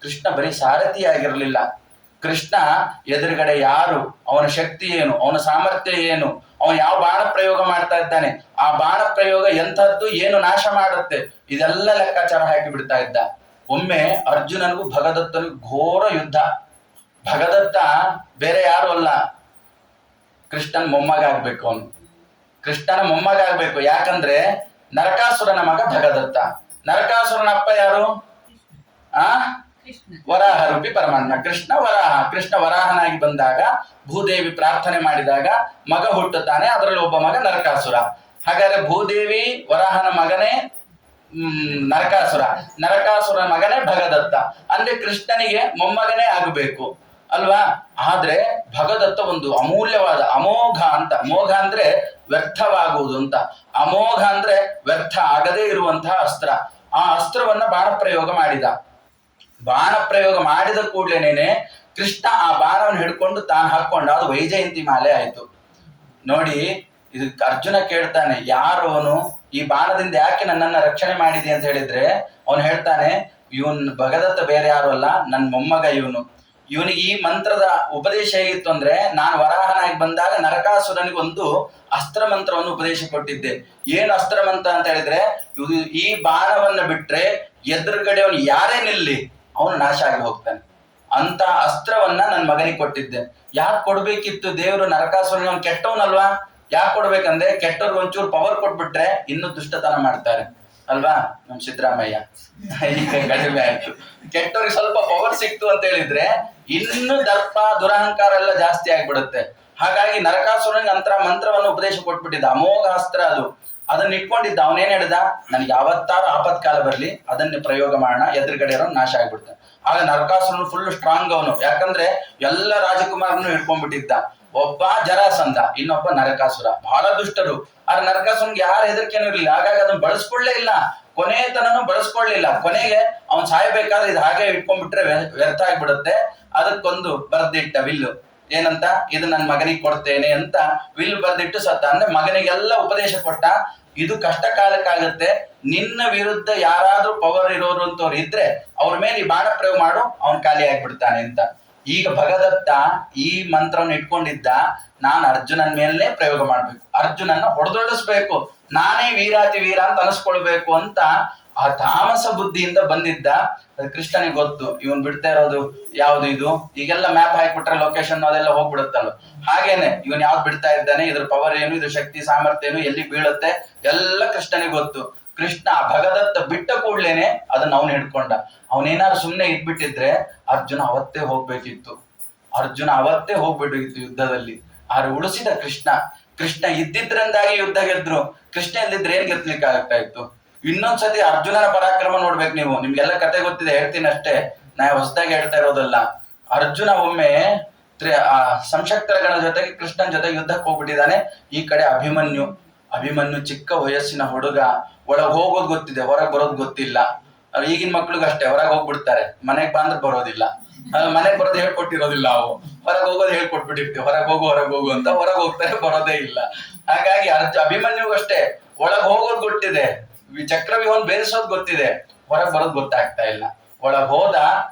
ಕೃಷ್ಣ ಬರೀ ಸಾರಥಿಯಾಗಿರ್ಲಿಲ್ಲ. ಕೃಷ್ಣ ಎದುರುಗಡೆ ಯಾರು, ಅವನ ಶಕ್ತಿ ಏನು, ಅವನ ಸಾಮರ್ಥ್ಯ ಏನು, ಅವನು ಯಾವ ಬಾಣ ಪ್ರಯೋಗ ಮಾಡ್ತಾ ಇದ್ದಾನೆ, ಆ ಬಾಣ ಪ್ರಯೋಗ ಎಂಥದ್ದು, ಏನು ನಾಶ ಮಾಡುತ್ತೆ, ಇದೆಲ್ಲ ಲೆಕ್ಕಾಚಾರ ಹಾಕಿ ಬಿಡ್ತಾ ಇದ್ದ. ಒಮ್ಮೆ ಅರ್ಜುನನಿಗೂ ಭಗದತ್ತನಿಗೂ ಘೋರ ಯುದ್ಧ. ಭಗದತ್ತ ಬೇರೆ ಯಾರು ಅಲ್ಲ, ಕೃಷ್ಣನ್ ಮೊಮ್ಮಗ ಆಗ್ಬೇಕು. ಅವನು ಕೃಷ್ಣನ ಮೊಮ್ಮಗ ಆಗ್ಬೇಕು. ಯಾಕಂದ್ರೆ ನರಕಾಸುರನ ಮಗ ಭಗದತ್ತ. ನರಕಾಸುರನ ಅಪ್ಪ ಯಾರು? ವರಾಹ ರೂಪಿ ಪರಮಾತ್ಮ. ಕೃಷ್ಣ ವರಾಹನಾಗಿ ಬಂದಾಗ ಭೂದೇವಿ ಪ್ರಾರ್ಥನೆ ಮಾಡಿದಾಗ ಮಗ ಹುಟ್ಟುತ್ತಾನೆ. ಅದರಲ್ಲಿ ಒಬ್ಬ ಮಗ ನರಕಾಸುರ. ಹಾಗಾದ್ರೆ ಭೂದೇವಿ ವರಾಹನ ಮಗನೇ ನರಕಾಸುರ. ನರಕಾಸುರ ಮಗನೇ ಭಗದತ್ತ. ಅಂದ್ರೆ ಕೃಷ್ಣನಿಗೆ ಮೊಮ್ಮಗನೇ ಆಗಬೇಕು ಅಲ್ವಾ. ಆದ್ರೆ ಭಗದತ್ತ ಒಂದು ಅಮೂಲ್ಯವಾದ ಅಮೋಘ ಅಂತ, ಮೋಘ ಅಂದ್ರೆ ವ್ಯರ್ಥವಾಗುವುದು ಅಂತ, ಅಮೋಘ ಅಂದ್ರೆ ವ್ಯರ್ಥ ಆಗದೇ ಇರುವಂತಹ ಅಸ್ತ್ರ. ಆ ಅಸ್ತ್ರವನ್ನ ಬಾಣ ಪ್ರಯೋಗ ಮಾಡಿದ. ಬಾಣ ಪ್ರಯೋಗ ಮಾಡಿದ ಕೂಡ್ಲೇನೇನೆ ಕೃಷ್ಣ ಆ ಬಾಣವನ್ನು ಹಿಡ್ಕೊಂಡು ತಾನು ಹಾಕೊಂಡ. ಅದು ವೈಜಯಂತಿ ಮಾಲೆ ಆಯ್ತು. ನೋಡಿ, ಇದು ಅರ್ಜುನ ಕೇಳ್ತಾನೆ, ಯಾರು ಅವನು, ಈ ಬಾಣದಿಂದ ಯಾಕೆ ನನ್ನನ್ನ ರಕ್ಷಣೆ ಮಾಡಿದೆ ಅಂತ ಹೇಳಿದ್ರೆ, ಅವನು ಹೇಳ್ತಾನೆ, ಇವನ್ ಭಗದತ್ತ ಬೇರೆ ಯಾರು ಅಲ್ಲ, ನನ್ನ ಮೊಮ್ಮಗ ಇವನು. ಇವನಿಗೆ ಈ ಮಂತ್ರದ ಉಪದೇಶ ಹೇಗಿತ್ತು ಅಂದ್ರೆ, ನಾನು ವರಾಹನಾಗಿ ಬಂದಾಗ ನರಕಾಸುರನಿಗೆ ಒಂದು ಅಸ್ತ್ರ ಮಂತ್ರವನ್ನು ಉಪದೇಶ ಕೊಟ್ಟಿದ್ದೆ. ಏನು ಅಸ್ತ್ರ ಮಂತ್ರ ಅಂತ ಹೇಳಿದ್ರೆ, ಇದು ಈ ಬಾಣವನ್ನ ಬಿಟ್ರೆ ಎದುರುಗಡೆ ಅವನು ಯಾರೇ ನಿಲ್ಲಿ ಅವನು ನಾಶ ಆಗಿ ಹೋಗ್ತಾನೆ ಅಂತ ಅಸ್ತ್ರವನ್ನ ನನ್ನ ಮಗನಿಗೆ ಕೊಟ್ಟಿದ್ದೆ. ಯಾಕೆ ಕೊಡ್ಬೇಕಿತ್ತು ದೇವರು ನರಕಾಸುರನಿಗೆ? ಅವನು ಕೆಟ್ಟವನಲ್ವಾ. ಯಾಕೆ ಕೊಡ್ಬೇಕಂದ್ರೆ, ಕೆಟ್ಟವ್ರಿಗೆ ಒಂಚೂರು ಪವರ್ ಕೊಟ್ಬಿಟ್ರೆ ಇನ್ನೂ ದುಷ್ಟತನ ಮಾಡ್ತಾರೆ ಅಲ್ವಾ. ನಮ್ ಸಿದ್ದರಾಮಯ್ಯ ಈಗ ಕಡಿಮೆ ಆಯ್ತು. ಕೆಟ್ಟವ್ರಿಗೆ ಸ್ವಲ್ಪ ಪವರ್ ಸಿಕ್ತು ಅಂತ ಹೇಳಿದ್ರೆ ಇನ್ನು ದರ್ಪ ದುರಹಂಕಾರ ಎಲ್ಲ ಜಾಸ್ತಿ ಆಗ್ಬಿಡುತ್ತೆ. ಹಾಗಾಗಿ ನರಕಾಸುರನಿಗೆ ಮಂತ್ರವನ್ನು ಉಪದೇಶ ಕೊಟ್ಬಿಟ್ಟಿದ್ದ, ಅಮೋಘ ಅಸ್ತ್ರ ಅದು. ಅದನ್ನ ಇಟ್ಕೊಂಡಿದ್ದ. ಅವನೇನ್ ಹೇಳ್ದ, ನನ್ಗೆ ಯಾವತ್ತಾರು ಆಪತ್ಕಾಲ ಬರ್ಲಿ ಅದನ್ನೇ ಪ್ರಯೋಗ ಮಾಡೋಣ, ಎದುರುಗಡೆ ಇರೋ ನಾಶ ಆಗ್ಬಿಡ್ತಾನೆ. ಆಗ ನರಕಾಸುರನು ಫುಲ್ ಸ್ಟ್ರಾಂಗ್ ಅವನು. ಯಾಕಂದ್ರೆ ಎಲ್ಲ ರಾಜಕುಮಾರನು ಹಿಡ್ಕೊಂಡ್ಬಿಟ್ಟಿದ್ದ. ಒಬ್ಬ ಜರಾಸಂಧ, ಇನ್ನೊಬ್ಬ ನರಕಾಸುರ, ಬಹಳ ದುಷ್ಟರು. ಆದ್ರೆ ನರಕಾಸುರನ್ಗೆ ಯಾರ ಹೆದರಿಕೆನೂ ಇರಲಿಲ್ಲ. ಹಾಗಾಗಿ ಅದನ್ನ ಬಳಸ್ಕೊಳ್ಳೇ ಇಲ್ಲ, ಕೊನೆ ತನನು ಬಳಸ್ಕೊಳ್ಳಿಲ್ಲ. ಕೊನೆಗೆ ಅವ್ನ್ ಸಾಯ್ಬೇಕಾದ್ರೆ ಇದು ಹಾಗೆ ಇಟ್ಕೊಂಡ್ಬಿಟ್ರೆ ವ್ಯರ್ಥ ಆಗ್ಬಿಡುತ್ತೆ. ಅದಕ್ಕೊಂದು ಬರ್ದಿಟ್ಟ ವಿಲ್ಲು, ಏನಂತ, ಇದು ನನ್ನ ಮಗನಿಗೆ ಕೊಡ್ತೇನೆ ಅಂತ ವಿಲ್ ಬರ್ದಿಟ್ಟು ಸತ್ತ. ಅಂದ್ರೆ ಮಗನಿಗೆಲ್ಲ ಉಪದೇಶ ಕೊಟ್ಟ, ಇದು ಕಷ್ಟ ಕಾಲಕ್ಕಾಗತ್ತೆ, ನಿನ್ನ ವಿರುದ್ಧ ಯಾರಾದ್ರೂ ಪವರ್ ಇರೋರು ಅಂತವ್ರು ಇದ್ರೆ ಅವ್ರ ಮೇಲೆ ಈ ಬಾಣ ಪ್ರಯೋಗ ಮಾಡು, ಅವನ್ ಖಾಲಿ ಆಗ್ಬಿಡ್ತಾನೆ ಅಂತ. ಈಗ ಭಗದತ್ತ ಈ ಮಂತ್ರವನ್ನು ಇಟ್ಕೊಂಡಿದ್ದ, ನಾನು ಅರ್ಜುನನ್ ಮೇಲೆ ಪ್ರಯೋಗ ಮಾಡ್ಬೇಕು, ಅರ್ಜುನನ್ನ ಹೊಡೆದೊಳಿಸ್ಬೇಕು, ನಾನೇ ವೀರಾತಿ ವೀರ ಅಂತ ಅನಿಸ್ಕೊಳ್ಬೇಕು ಅಂತ ಆ ತಾಮಸ ಬುದ್ಧಿಯಿಂದ ಬಂದಿದ್ದ. ಕೃಷ್ಣನಿಗೆ ಗೊತ್ತು, ಇವನ್ ಬಿಡ್ತಾ ಇರೋದು ಯಾವ್ದು ಇದು, ಈಗೆಲ್ಲ ಮ್ಯಾಪ್ ಹಾಕ್ಬಿಟ್ರೆ ಲೊಕೇಶನ್ ಅದೆಲ್ಲ ಹೋಗ್ಬಿಡುತ್ತಲ್ಲ. ಹಾಗೇನೆ ಇವನ್ ಯಾವ್ದು ಬಿಡ್ತಾ ಇದ್ದಾನೆ, ಇದ್ರ ಪವರ್ ಏನು, ಇದ್ರ ಶಕ್ತಿ ಸಾಮರ್ಥ್ಯ ಏನು, ಎಲ್ಲಿ ಬೀಳುತ್ತೆ ಎಲ್ಲ ಕೃಷ್ಣನಿಗೆ ಗೊತ್ತು. ಕೃಷ್ಣ ಭಗದತ್ತ ಬಿಟ್ಟ ಕೂಡ್ಲೇನೆ ಅದನ್ನ ಅವನು ಹಿಡ್ಕೊಂಡ. ಅವನೇನಾದ್ರು ಸುಮ್ನೆ ಇದ್ಬಿಟ್ಟಿದ್ರೆ ಅರ್ಜುನ ಅವತ್ತೇ ಹೋಗ್ಬೇಕಿತ್ತು. ಅರ್ಜುನ ಅವತ್ತೇ ಹೋಗ್ಬಿಟ್ಟಿತ್ತು ಯುದ್ಧದಲ್ಲಿ. ಆದ್ರೆ ಉಳಿಸಿದ ಕೃಷ್ಣ. ಕೃಷ್ಣ ಇದ್ದಿದ್ರಿಂದಾಗಿ ಯುದ್ಧ ಗೆದ್ರು. ಕೃಷ್ಣ ಇಲ್ದಿದ್ರೆ ಏನ್ ಗೆದ್ಲಿಕ್ಕೆ ಆಗ್ತಾ ಇತ್ತು. ಇನ್ನೊಂದ್ಸತಿ ಅರ್ಜುನನ ಪರಾಕ್ರಮ ನೋಡ್ಬೇಕು ನೀವು. ನಿಮ್ಗೆಲ್ಲ ಕತೆ ಗೊತ್ತಿದೆ, ಹೇಳ್ತೀನಿ ಅಷ್ಟೇ, ನಾ ಹೊಸದಾಗಿ ಹೇಳ್ತಾ ಇರೋದಲ್ಲ. ಅರ್ಜುನ ಒಮ್ಮೆ ಸಂಶಕ್ತರ ಗಣ ಜೊತೆಗೆ ಕೃಷ್ಣನ್ ಜೊತೆಗೆ ಯುದ್ಧಕ್ಕೆ ಹೋಗ್ಬಿಟ್ಟಿದ್ದಾನೆ. ಈ ಕಡೆ ಅಭಿಮನ್ಯು ಚಿಕ್ಕ ವಯಸ್ಸಿನ ಹುಡುಗ, ಒಳಗ್ ಹೋಗೋದು ಗೊತ್ತಿದೆ, ಹೊರಗೆ ಬರೋದು ಗೊತ್ತಿಲ್ಲ. ಈಗಿನ ಮಕ್ಳಿಗೆ ಅಷ್ಟೇ, ಹೊರಗೆ ಹೋಗ್ಬಿಡ್ತಾರೆ, ಮನೆಗ್ ಬಂದ್ರೆ ಬರೋದಿಲ್ಲ. ಮನೆಗ್ ಬರೋದು ಹೇಳ್ಕೊಟ್ಟಿರೋದಿಲ್ಲ. ನಾವು ಹೊರಗೆ ಹೋಗೋದು ಹೇಳ್ಕೊಟ್ಬಿಟ್ಟಿರ್ತೀವಿ, ಹೊರಗೆ ಹೋಗು ಅಂತ. ಹೊರಗೆ ಹೋಗ್ತಾರೆ, ಬರೋದೇ ಇಲ್ಲ. ಹಾಗಾಗಿ ಅಭಿಮನ್ಯುಗೂ ಅಷ್ಟೇ, ಒಳಗ್ ಹೋಗೋದು ಗೊತ್ತಿದೆ, ಚಕ್ರವ್ಯೂಹನ್ ಬೇರಿಸೋದು ಗೊತ್ತಿದೆ, ಹೊರಗೆ ಬರೋದು ಗೊತ್ತಾಗ್ತಾ ಇಲ್ಲ. ಒಳಗ್ ಹೋದ,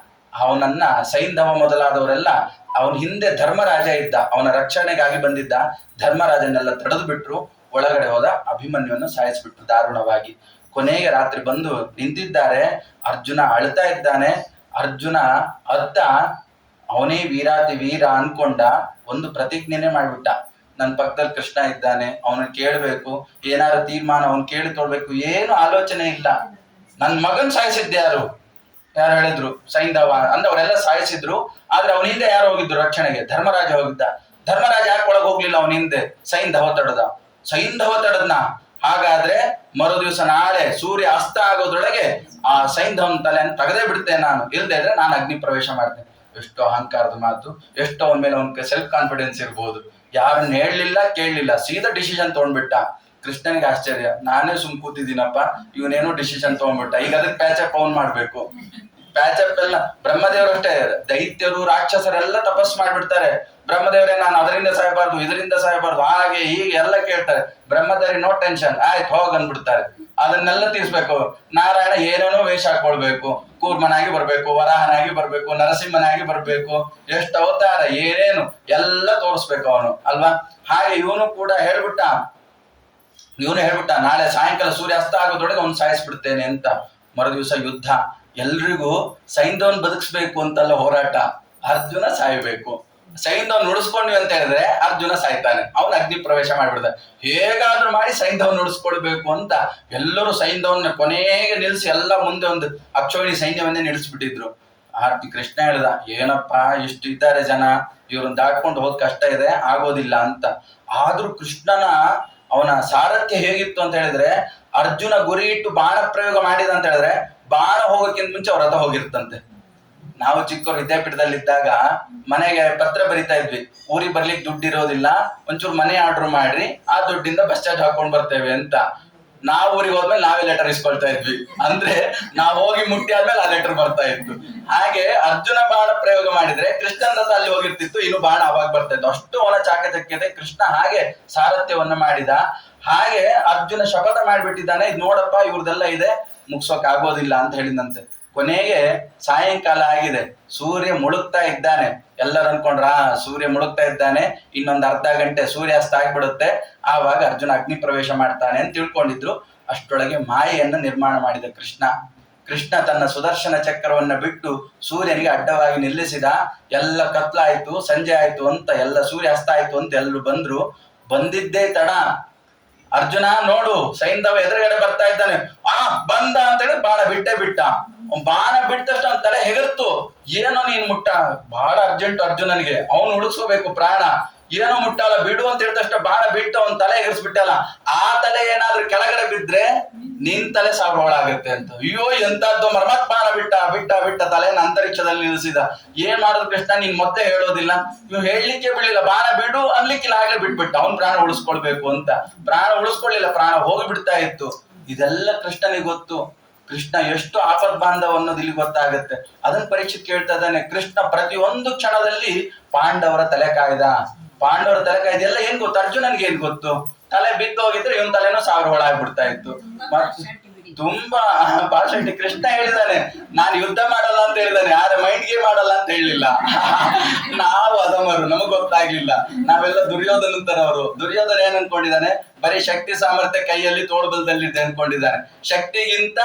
ಅವನನ್ನ ಸೈಂಧವ ಮೊದಲಾದವರೆಲ್ಲ, ಅವನ ಹಿಂದೆ ಧರ್ಮರಾಜ ಇದ್ದ, ಅವನ ರಕ್ಷಣೆಗಾಗಿ ಬಂದಿದ್ದ ಧರ್ಮರಾಜನೆಲ್ಲ ತಡೆದು ಬಿಟ್ರು. ಒಳಗಡೆ ಹೋದ, ಅಭಿಮನ್ಯುವನ್ನು ಸಾಯಿಸ್ಬಿಟ್ರು ದಾರುಣವಾಗಿ. ಕೊನೆಗೆ ರಾತ್ರಿ ಬಂದು ನಿಂತಿದ್ದಾರೆ. ಅರ್ಜುನ ಅಳ್ತಾ ಇದ್ದಾನೆ. ಅರ್ಜುನ ಅತ್ತ ಅವನೇ ವೀರಾತಿ ವೀರ ಅನ್ಕೊಂಡ ಒಂದು ಪ್ರತಿಜ್ಞೆನೆ ಮಾಡ್ಬಿಟ್ಟ. ನನ್ನ ಪಕ್ಕದಲ್ಲಿ ಕೃಷ್ಣ ಇದ್ದಾನೆ, ಅವನ ಕೇಳ್ಬೇಕು, ಏನಾದ್ರು ತೀರ್ಮಾನ ಅವನ್ ಕೇಳಿ ತೊಳ್ಬೇಕು, ಏನು ಆಲೋಚನೆ ಇಲ್ಲ. ನನ್ ಮಗನ್ ಸಾಯಿಸಿದ್ದೆ ಯಾರು ಹೇಳಿದ್ರು, ಸೈಂಧವ ಅಂದ್ರೆ ಅವರೆಲ್ಲ ಸಾಯಿಸಿದ್ರು. ಆದ್ರೆ ಅವನ ಹಿಂದೆ ಯಾರು ಹೋಗಿದ್ರು ರಕ್ಷಣೆಗೆ? ಧರ್ಮರಾಜ ಹೋಗಿದ್ದ. ಧರ್ಮರಾಜ ಯಾಕೆ ಒಳಗೆ ಹೋಗ್ಲಿಲ್ಲ ಅವನ ಹಿಂದೆ? ಸೈಂಧವ ತಡದ್ನ. ಹಾಗಾದ್ರೆ ಮರು ದಿವಸ ನಾಳೆ ಸೂರ್ಯ ಅಸ್ತ ಆಗೋದ್ರೊಳಗೆ ಆ ಸೈಂಧವನ್ ತಲೆಯನ್ನು ತೆಗೆದೇ ಬಿಡ್ತೇನೆ ನಾನು, ಇಲ್ದೇ ಇದ್ರೆ ನಾನು ಅಗ್ನಿ ಪ್ರವೇಶ ಮಾಡ್ತೇನೆ. ಎಷ್ಟೋ ಅಹಂಕಾರದ ಮಾತು, ಎಷ್ಟೋ ಅವನ ಮೇಲೆ ಅವನಿಗೆ ಸೆಲ್ಫ್ ಕಾನ್ಫಿಡೆನ್ಸ್ ಇರ್ಬೋದು. ಯಾರನ್ನ ಹೇಳಲಿಲ್ಲ, ಕೇಳಲಿಲ್ಲ, ಸೀದಾ ಡಿಸಿಷನ್ ತಗೊಂಡ್ಬಿಟ್ಟ. ಕೃಷ್ಣನಿಗೆ ಆಶ್ಚರ್ಯ, ನಾನೇ ಕೂತಿದ್ದೀನಪ್ಪ, ಇವನೇನೋ ಡಿಸಿಷನ್ ತಗೊಂಡ್ಬಿಟ್ಟ. ಈಗ ಅದಕ್ಕೆ ಪ್ಯಾಚಪ್ ಅವನ್ ಮಾಡ್ಬೇಕು. ಪ್ಯಾಚಪ್ ಎಲ್ಲ ಬ್ರಹ್ಮದೇವರು ಅಷ್ಟೇ, ದೈತ್ಯರು ರಾಕ್ಷಸರೆಲ್ಲ ತಪಸ್ ಮಾಡ್ಬಿಡ್ತಾರೆ. ಬ್ರಹ್ಮದೇವರೇ ನಾನು ಅದರಿಂದ ಸಾಯಬಾರ್ದು, ಇದರಿಂದ ಸಾಯಬಾರ್ದು, ಹಾಗೆ ಹೀಗೆ ಎಲ್ಲ ಕೇಳ್ತಾರೆ. ಬ್ರಹ್ಮದೇವರಿ ನೋ ಟೆನ್ಷನ್, ಆಯ್ತು ಹೋಗ್ ಅಂದ್ಬಿಡ್ತಾರೆ. ಅದನ್ನೆಲ್ಲ ತೀರ್ಸ್ಬೇಕು. ನಾರಾಯಣ ಏನೇನೋ ವೇಷ ಹಾಕೊಳ್ಬೇಕು, ಕೂರ್ಮನಾಗಿ ಬರ್ಬೇಕು, ವರಾಹನಾಗಿ ಬರ್ಬೇಕು, ನರಸಿಂಹನಾಗಿ ಬರ್ಬೇಕು, ಎಷ್ಟು ಅವತಾರ ಏನೇನು ಎಲ್ಲ ತೋರಿಸ್ಬೇಕು ಅವನು ಅಲ್ವಾ. ಹಾಗೆ ಇವನು ಕೂಡ ಹೇಳ್ಬಿಟ್ಟ, ನಾಳೆ ಸಾಯಂಕಾಲ ಸೂರ್ಯ ಅಸ್ತ ಆಗೋದ್ರೊಳಗೆ ಅವ್ನು ಸಾಯಿಸ್ಬಿಡ್ತೇನೆ ಅಂತ. ಮರುದಿವಸ ಯುದ್ಧ. ಎಲ್ರಿಗೂ ಸೈಂಧವನ್ ಬದುಕಿಸ್ಬೇಕು ಅಂತಲ್ಲ ಹೋರಾಟ, ಅರ್ಜುನ ಸಾಯ್ಬೇಕು. ಸೈಂಧವನ್ ಉಳಿಸ್ಕೊಂಡ್ವಿ ಅಂತ ಹೇಳಿದ್ರೆ ಅರ್ಜುನ ಸಾಯ್ತಾನೆ, ಅವನು ಅಗ್ನಿ ಪ್ರವೇಶ ಮಾಡ್ಬಿಡ್ತಾನೆ. ಹೇಗಾದ್ರೂ ಮಾಡಿ ಸೈಂಧವನ್ ಉಳಿಸ್ಕೊಳ್ಬೇಕು ಅಂತ ಎಲ್ಲರೂ ಸೈಂಧವನ್ನ ಕೊನೆಗೆ ನಿಲ್ಸಿ ಎಲ್ಲ ಮುಂದೆ ಒಂದು ಅಕ್ಷೋಹಿಣಿ ಸೈನ್ಯವನ್ನೇ ನಿಲ್ಲಿಸ್ಬಿಟ್ಟಿದ್ರು. ಕೃಷ್ಣ ಹೇಳ್ದ, ಏನಪ್ಪಾ ಇಷ್ಟು ಇದ್ದಾರೆ ಜನ, ಇವ್ರನ್ನ ದಾಟ್ಕೊಂಡು ಹೋದ್ ಕಷ್ಟ ಇದೆ, ಆಗೋದಿಲ್ಲ ಅಂತ. ಆದ್ರೂ ಕೃಷ್ಣನ ಅವನ ಸಾರಥ್ಯ ಹೇಗಿತ್ತು ಅಂತ ಹೇಳಿದ್ರೆ, ಅರ್ಜುನ ಗುರಿ ಇಟ್ಟು ಬಾಣ ಪ್ರಯೋಗ ಮಾಡಿದ ಅಂತ ಹೇಳಿದ್ರೆ ಬಾಣ ಹೋಗೋಕ್ಕಿಂತ ಮುಂಚೆ ಅವ್ರ ರಥ ಹೋಗಿರ್ತಂತೆ. ನಾವು ಚಿಕ್ಕವರು ವಿದ್ಯಾಪೀಠದಲ್ಲಿದ್ದಾಗ ಮನೆಗೆ ಪತ್ರ ಬರಿತಾ ಇದ್ವಿ, ಊರಿಗೆ ಬರ್ಲಿಕ್ಕೆ ದುಡ್ಡು ಇರೋದಿಲ್ಲ, ಒಂಚೂರು ಮನೆ ಆರ್ಡರ್ ಮಾಡ್ರಿ, ಆ ದುಡ್ಡಿಂದ ಬಸ್ ಚಾರ್ಜ್ ಹಾಕೊಂಡ್ ಬರ್ತೇವೆ ಅಂತ. ನಾವು ಊರಿಗೆ ಹೋದ್ಮೇಲೆ ನಾವೇ ಲೆಟರ್ ಇಸ್ಕೊಳ್ತಾ ಇದ್ವಿ, ಅಂದ್ರೆ ನಾವು ಹೋಗಿ ಮುಟ್ಟಿ ಆದ್ಮೇಲೆ ಆ ಲೆಟರ್ ಬರ್ತಾ ಇತ್ತು. ಹಾಗೆ ಅರ್ಜುನ ಬಾಣ ಪ್ರಯೋಗ ಮಾಡಿದ್ರೆ ಕೃಷ್ಣನ ರಥ ಅಲ್ಲಿ ಹೋಗಿರ್ತಿತ್ತು, ಇನ್ನು ಬಾಣ ಅವಾಗ ಬರ್ತಾ ಇತ್ತು. ಅಷ್ಟು ಅವನ ಚಾಕಚಕ್ಯತೆ. ಕೃಷ್ಣ ಹಾಗೆ ಸಾರಥ್ಯವನ್ನ ಮಾಡಿದ. ಹಾಗೆ ಅರ್ಜುನ ಶಪಥ ಮಾಡಿಬಿಟ್ಟಿದ್ದಾನೆ, ಇದು ನೋಡಪ್ಪ ಇವ್ರದೆಲ್ಲ ಇದೆ, ಮುಗ್ಸೋಕ್ ಆಗೋದಿಲ್ಲ ಅಂತ ಹೇಳಿದಂತೆ. ಕೊನೆಗೆ ಸಾಯಂಕಾಲ ಆಗಿದೆ, ಸೂರ್ಯ ಮುಳುಗ್ತಾ ಇದ್ದಾನೆ. ಎಲ್ಲರೂ ಅನ್ಕೊಂಡ್ರ ಸೂರ್ಯ ಮುಳುಗ್ತಾ ಇದ್ದಾನೆ, ಇನ್ನೊಂದು ಅರ್ಧ ಗಂಟೆ ಸೂರ್ಯಾಸ್ತ ಆಗ್ಬಿಡುತ್ತೆ, ಆವಾಗ ಅರ್ಜುನ ಅಗ್ನಿ ಪ್ರವೇಶ ಮಾಡ್ತಾನೆ ಅಂತ ತಿಳ್ಕೊಂಡಿದ್ರು. ಅಷ್ಟೊಳಗೆ ಮಾಯೆಯನ್ನು ನಿರ್ಮಾಣ ಮಾಡಿದ ಕೃಷ್ಣ. ಕೃಷ್ಣ ತನ್ನ ಸುದರ್ಶನ ಚಕ್ರವನ್ನ ಬಿಟ್ಟು ಸೂರ್ಯನಿಗೆ ಅಡ್ಡವಾಗಿ ನಿಲ್ಲಿಸಿದ. ಎಲ್ಲ ಕತ್ಲಾಯ್ತು, ಸಂಜೆ ಆಯ್ತು ಅಂತ, ಎಲ್ಲ ಸೂರ್ಯಾಸ್ತ ಆಯ್ತು ಅಂತ ಎಲ್ಲರೂ ಬಂದ್ರು. ಬಂದಿದ್ದೇ ತಡ. ಅರ್ಜುನ ನೋಡು ಸೈಂಧವ ಎದುರುಗಡೆ ಬರ್ತಾ ಇದ್ದಾನೆ, ಬಂದ ಅಂತ ಹೇಳಿ ಬಾಣ ಬಿಟ್ಟೇ ಬಿಟ್ಟ. ಬಾಣ ಬಿಟ್ಟಷ್ಟು ಅವನ ತಲೆ ಹೆಗರ್ತು. ಏನೋ ನೀನ್ ಮುಟ್ಟ, ಬಹಳ ಅರ್ಜೆಂಟ್ ಅರ್ಜುನನಿಗೆ, ಅವನು ಉಳಿಸ್ಕೋಬೇಕು ಪ್ರಾಣ. ಏನೋ ಮುಟ್ಟಲ್ಲ, ಬಿಡು ಅಂತ ಹೇಳಿದಷ್ಟ ಬಾಣ ಬಿಟ್ಟು ಅವನ್ ತಲೆ ಎಗರ್ಸ್ಬಿಟ್ಟಲ್ಲ. ಆ ತಲೆ ಏನಾದ್ರೂ ಕೆಳಗಡೆ ಬಿದ್ರೆ ನಿನ್ ತಲೆ ಸಾವಿರಗಳಾಗುತ್ತೆ ಅಂತ. ಅಯ್ಯೋ ಎಂತದ್ದು ಮರ್ಮತ್ ಬಾಣ ಬಿಟ್ಟ ಬಿಟ್ಟ ಬಿಟ್ಟ ತಲೆನ ಅಂತರಿಕ್ಷದಲ್ಲಿ ನಿಲ್ಲಿಸಿದ. ಏನ್ ಮಾಡೋದು ಕೃಷ್ಣ, ನೀನ್ ಮತ್ತೆ ಹೇಳೋದಿಲ್ಲ, ಇವ್ ಹೇಳಲಿಕ್ಕೆ ಬಿಡ್ಲಿಲ್ಲ, ಬಾಣ ಬಿಡು ಅನ್ಲಿಕ್ಕಿಲ್ಲ, ಆಗ್ಲೇ ಬಿಟ್ಬಿಟ್ಟ. ಅವ್ನ್ ಪ್ರಾಣ ಉಳಿಸ್ಕೊಳ್ಬೇಕು ಅಂತ. ಪ್ರಾಣ ಉಳಿಸ್ಕೊಳ್ಳಿಲ್ಲ, ಪ್ರಾಣ ಹೋಗಿ ಬಿಡ್ತಾ ಇತ್ತು. ಇದೆಲ್ಲ ಕೃಷ್ಣನಿಗೆ ಗೊತ್ತು. ಕೃಷ್ಣ ಎಷ್ಟು ಆಪತ್ ಬಾಂಧವ ಅನ್ನೋದು ಇಲ್ಲಿ ಗೊತ್ತಾಗುತ್ತೆ. ಅದನ್ನ ಪರೀಕ್ಷೆ ಕೇಳ್ತಾ ಇದ್ದಾನೆ. ಕೃಷ್ಣ ಪ್ರತಿಯೊಂದು ಕ್ಷಣದಲ್ಲಿ ಪಾಂಡವರ ತಲೆ ಕಾಯ್ದ. ಪಾಂಡವರ ತಲೆ ಕಾಯ್ದ. ಎಲ್ಲ ಏನ್ ಗೊತ್ತು ಅರ್ಜುನನ್ಗೆ, ಏನ್ ಗೊತ್ತು? ತಲೆ ಬಿದ್ದು ಹೋಗಿದ್ರೆ ಇವನ್ ತಲೆನೂ ಸಾವಿರ ಒಳಾಗ್ಬಿಡ್ತಾ ಇತ್ತು. ತುಂಬಾ ಪಾಷಂಟಿ. ಕೃಷ್ಣ ಹೇಳಿದಾನೆ, ನಾನು ಯುದ್ಧ ಮಾಡಲ್ಲ ಅಂತ ಹೇಳಿದಾನೆ, ಆದ್ರೆ ಮೈಂಡ್ಗೆ ಮಾಡಲ್ಲ ಅಂತ ಹೇಳಿಲ್ಲ. ನಾವು ಅದಮರು, ನಮಗ್ ಗೊತ್ತಾಗ್ಲಿಲ್ಲ. ನಾವೆಲ್ಲ ದುರ್ಯೋಧನ ತರವರು. ದುರ್ಯೋಧನ ಏನ್ ಅನ್ಕೊಂಡಿದ್ದಾನೆ, ಬರೀ ಶಕ್ತಿ ಸಾಮರ್ಥ್ಯ ಕೈಯಲ್ಲಿ ತೋಳ್ಬಲದಲ್ಲಿದೆ ಅನ್ಕೊಂಡಿದ್ದಾನೆ. ಶಕ್ತಿಗಿಂತ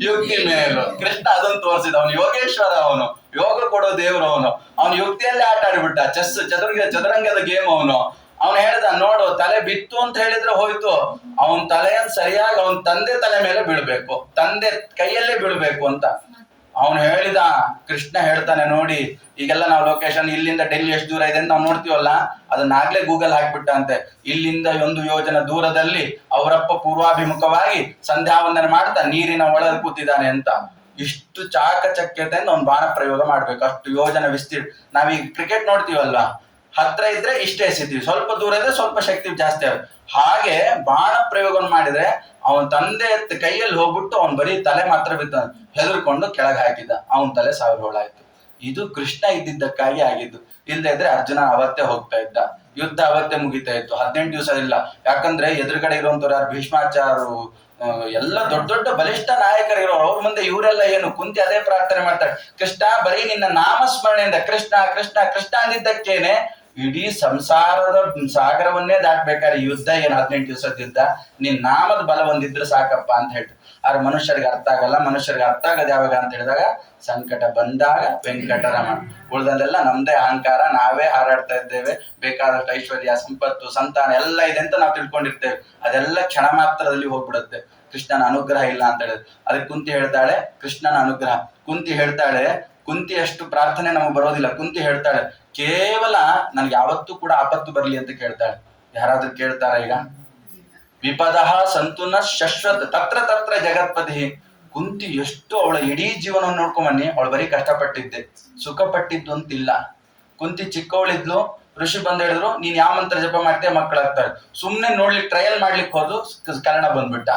ಯುಕ್ತಿ ಮೇಲು. ಕೃಷ್ಣ ಅದನ್ನು ತೋರಿಸಿದ. ಅವನು ಯೋಗೇಶ್ವರ, ಅವನು ಯೋಗ ಕೊಡೋ ದೇವ್ರು. ಅವನು ಯುಕ್ತಿಯಲ್ಲೇ ಆಟ ಆಡ್ಬಿಟ್ಟ. ಚದುರಂಗದ ಗೇಮ್ ಅವನು. ಅವನು ಹೇಳ್ದ, ನೋಡು ತಲೆ ಬಿತ್ತು ಅಂತ ಹೇಳಿದ್ರೆ ಹೋಯ್ತು, ಅವನ್ ತಲೆಯನ್ನು ಸರಿಯಾಗಿ ಅವನ್ ತಂದೆ ತಲೆ ಮೇಲೆ ಬೀಳ್ಬೇಕು, ತಂದೆ ಕೈಯಲ್ಲೇ ಬೀಳ್ಬೇಕು ಅಂತ ಅವನು ಹೇಳಿದ. ಕೃಷ್ಣ ಹೇಳ್ತಾನೆ, ನೋಡಿ ಈಗೆಲ್ಲ ನಾವು ಲೊಕೇಶನ್ ಇಲ್ಲಿಂದ ಡೆಲ್ಲಿ ಎಷ್ಟು ದೂರ ಇದೆ ಅಂತ ನಾವು ನೋಡ್ತೀವಲ್ಲ, ಅದನ್ನಾಗ್ಲೇ ಗೂಗಲ್ ಹಾಕ್ಬಿಟ್ಟ ಅಂತೆ. ಇಲ್ಲಿಂದ 1 ಯೋಜನೆ ದೂರದಲ್ಲಿ ಅವರಪ್ಪ ಪೂರ್ವಾಭಿಮುಖವಾಗಿ ಸಂಧ್ಯಾವಂದನೆ ಮಾಡ್ತಾ ನೀರಿನ ಒಳಗೆ ಕೂತಿದ್ದಾನೆ ಅಂತ. ಇಷ್ಟು ಚಾಕಚಕ್ಯತೆಯಿಂದ ಅವ್ನು ಬಾಣ ಪ್ರಯೋಗ ಮಾಡ್ಬೇಕು. ಅಷ್ಟು ಯೋಜನೆ ವಿಸ್ತೀರ್ಣ. ನಾವೀಗ ಕ್ರಿಕೆಟ್ ನೋಡ್ತೀವಲ್ವಾ, ಹತ್ರ ಇದ್ರೆ ಇಷ್ಟೇ ಎಸಿತೀವಿ, ಸ್ವಲ್ಪ ದೂರ ಇದ್ರೆ ಸ್ವಲ್ಪ ಶಕ್ತಿ ಜಾಸ್ತಿ ಆಗುತ್ತೆ. ಹಾಗೆ ಬಾಣ ಪ್ರಯೋಗ ಮಾಡಿದ್ರೆ ಅವನ ತಂದೆ ಕೈಯಲ್ಲಿ ಹೋಗ್ಬಿಟ್ಟು ಅವನ್ ಬರೀ ತಲೆ ಮಾತ್ರ ಬಿದ್ದ, ಹೆದರ್ಕೊಂಡು ಕೆಳಗೆ ಹಾಕಿದ್ದ. ಅವನ ತಲೆ ಸಾವಿರ ಹೋಳಾಯ್ತು. ಇದು ಕೃಷ್ಣ ಇದ್ದಿದ್ದಕ್ಕಾಗಿ ಆಗಿದ್ದು. ಇಲ್ಲದೆ ಇದ್ರೆ ಅರ್ಜುನ ಅವತ್ತೇ ಹೋಗ್ತಾ ಇದ್ದ, ಯುದ್ಧ ಅವತ್ತೇ ಮುಗಿತಾ ಇತ್ತು. 18 ದಿವಸ ಇಲ್ಲ. ಯಾಕಂದ್ರೆ ಎದುರುಗಡೆ ಇರುವಂತವ್ರು ಯಾರು, ಭೀಷ್ಮಾಚಾರ್ಯರು, ಎಲ್ಲ ದೊಡ್ಡ ದೊಡ್ಡ ಬಲಿಷ್ಠ ನಾಯಕರಿರೋರು. ಅವ್ರ ಮುಂದೆ ಇವರೆಲ್ಲ ಏನು? ಕುಂತಿ ಅದೇ ಪ್ರಾರ್ಥನೆ ಮಾಡ್ತಾರೆ, ಕೃಷ್ಣ ಬರೀ ನಿನ್ನ ನಾಮಸ್ಮರಣೆಯಿಂದ ಕೃಷ್ಣ ಕೃಷ್ಣ ಕೃಷ್ಣ ಅಂದಿದ್ದಕ್ಕೇನೆ ಇಡೀ ಸಂಸಾರದ ಸಾಗರವನ್ನೇ ದಾಟ್ಬೇಕಾದ್ರೆ ಯುದ್ಧ ಏನು 18 ದಿವಸದ ಯುದ್ಧ, ನಿನ್ ನಾಮದ ಬಲ ಒಂದಿದ್ರೆ ಸಾಕಪ್ಪ ಅಂತ ಹೇಳ್ತು. ಆದ್ರೆ ಮನುಷ್ಯರಿಗೆ ಅರ್ಥ ಆಗಲ್ಲ. ಮನುಷ್ಯರಿಗೆ ಅರ್ಥ ಆಗದ ಯಾವಾಗ ಅಂತ ಹೇಳಿದಾಗ, ಸಂಕಟ ಬಂದಾಗ ವೆಂಕಟರಮಣ. ಉಳ್ದಲ್ಲೆಲ್ಲ ನಮ್ದೇ ಅಹಂಕಾರ, ನಾವೇ ಹಾರಾಡ್ತಾ ಇದ್ದೇವೆ, ಬೇಕಾದಷ್ಟು ಐಶ್ವರ್ಯ, ಸಂಪತ್ತು, ಸಂತಾನ ಎಲ್ಲ ಇದೆ ಅಂತ ನಾವು ತಿಳ್ಕೊಂಡಿರ್ತೇವೆ. ಅದೆಲ್ಲ ಕ್ಷಣ ಮಾತ್ರದಲ್ಲಿ ಹೋಗ್ಬಿಡುತ್ತೆ. ಕೃಷ್ಣನ ಅನುಗ್ರಹ ಇಲ್ಲ ಅಂತ ಹೇಳಿದ್ರೆ. ಅದಕ್ಕೆ ಕುಂತಿ ಹೇಳ್ತಾಳೆ ಕೃಷ್ಣನ ಅನುಗ್ರಹ. ಕುಂತಿ ಹೇಳ್ತಾಳೆ, ಕುಂತಿ ಅಷ್ಟು ಪ್ರಾರ್ಥನೆ ನಮಗೆ ಬರೋದಿಲ್ಲ. ಕುಂತಿ ಹೇಳ್ತಾಳೆ, ಕೇವಲ ನನ್ಗೆ ಯಾವತ್ತೂ ಕೂಡ ಆಪತ್ತು ಬರ್ಲಿ ಅಂತ ಕೇಳ್ತಾಳೆ. ಯಾರಾದ್ರೂ ಕೇಳ್ತಾರ ಈಗ? ವಿಪದಃ ಸಂತುನ ಶಶ್ವತ್ ತತ್ರ ತತ್ರ ಜಗತ್ಪತಿ. ಕುಂತಿ ಎಷ್ಟು ಅವಳ ಇಡೀ ಜೀವನವನ್ನು ನೋಡ್ಕೊಂಬನ್ನಿ, ಅವಳು ಬರೀ ಕಷ್ಟಪಟ್ಟಿದ್ದೆ, ಸುಖ ಪಟ್ಟಿದ್ದು ಅಂತಿಲ್ಲ. ಕುಂತಿ ಚಿಕ್ಕವಳಿದ್ಲು, ಋಷಿ ಬಂದ್ ಹೇಳಿದ್ರು, ನೀನ್ ಯಾವ ಮಂತ್ರ ಜಪ ಮಾಡ್ತೀಯ ಮಕ್ಕಳಾಗ್ತಾರೆ. ಸುಮ್ನೆ ನೋಡ್ಲಿಕ್ಕೆ ಟ್ರಯಲ್ ಮಾಡ್ಲಿಕ್ಕೆ ಹೋದು ಕನ್ನಡ ಬಂದ್ಬಿಟ್ಟ.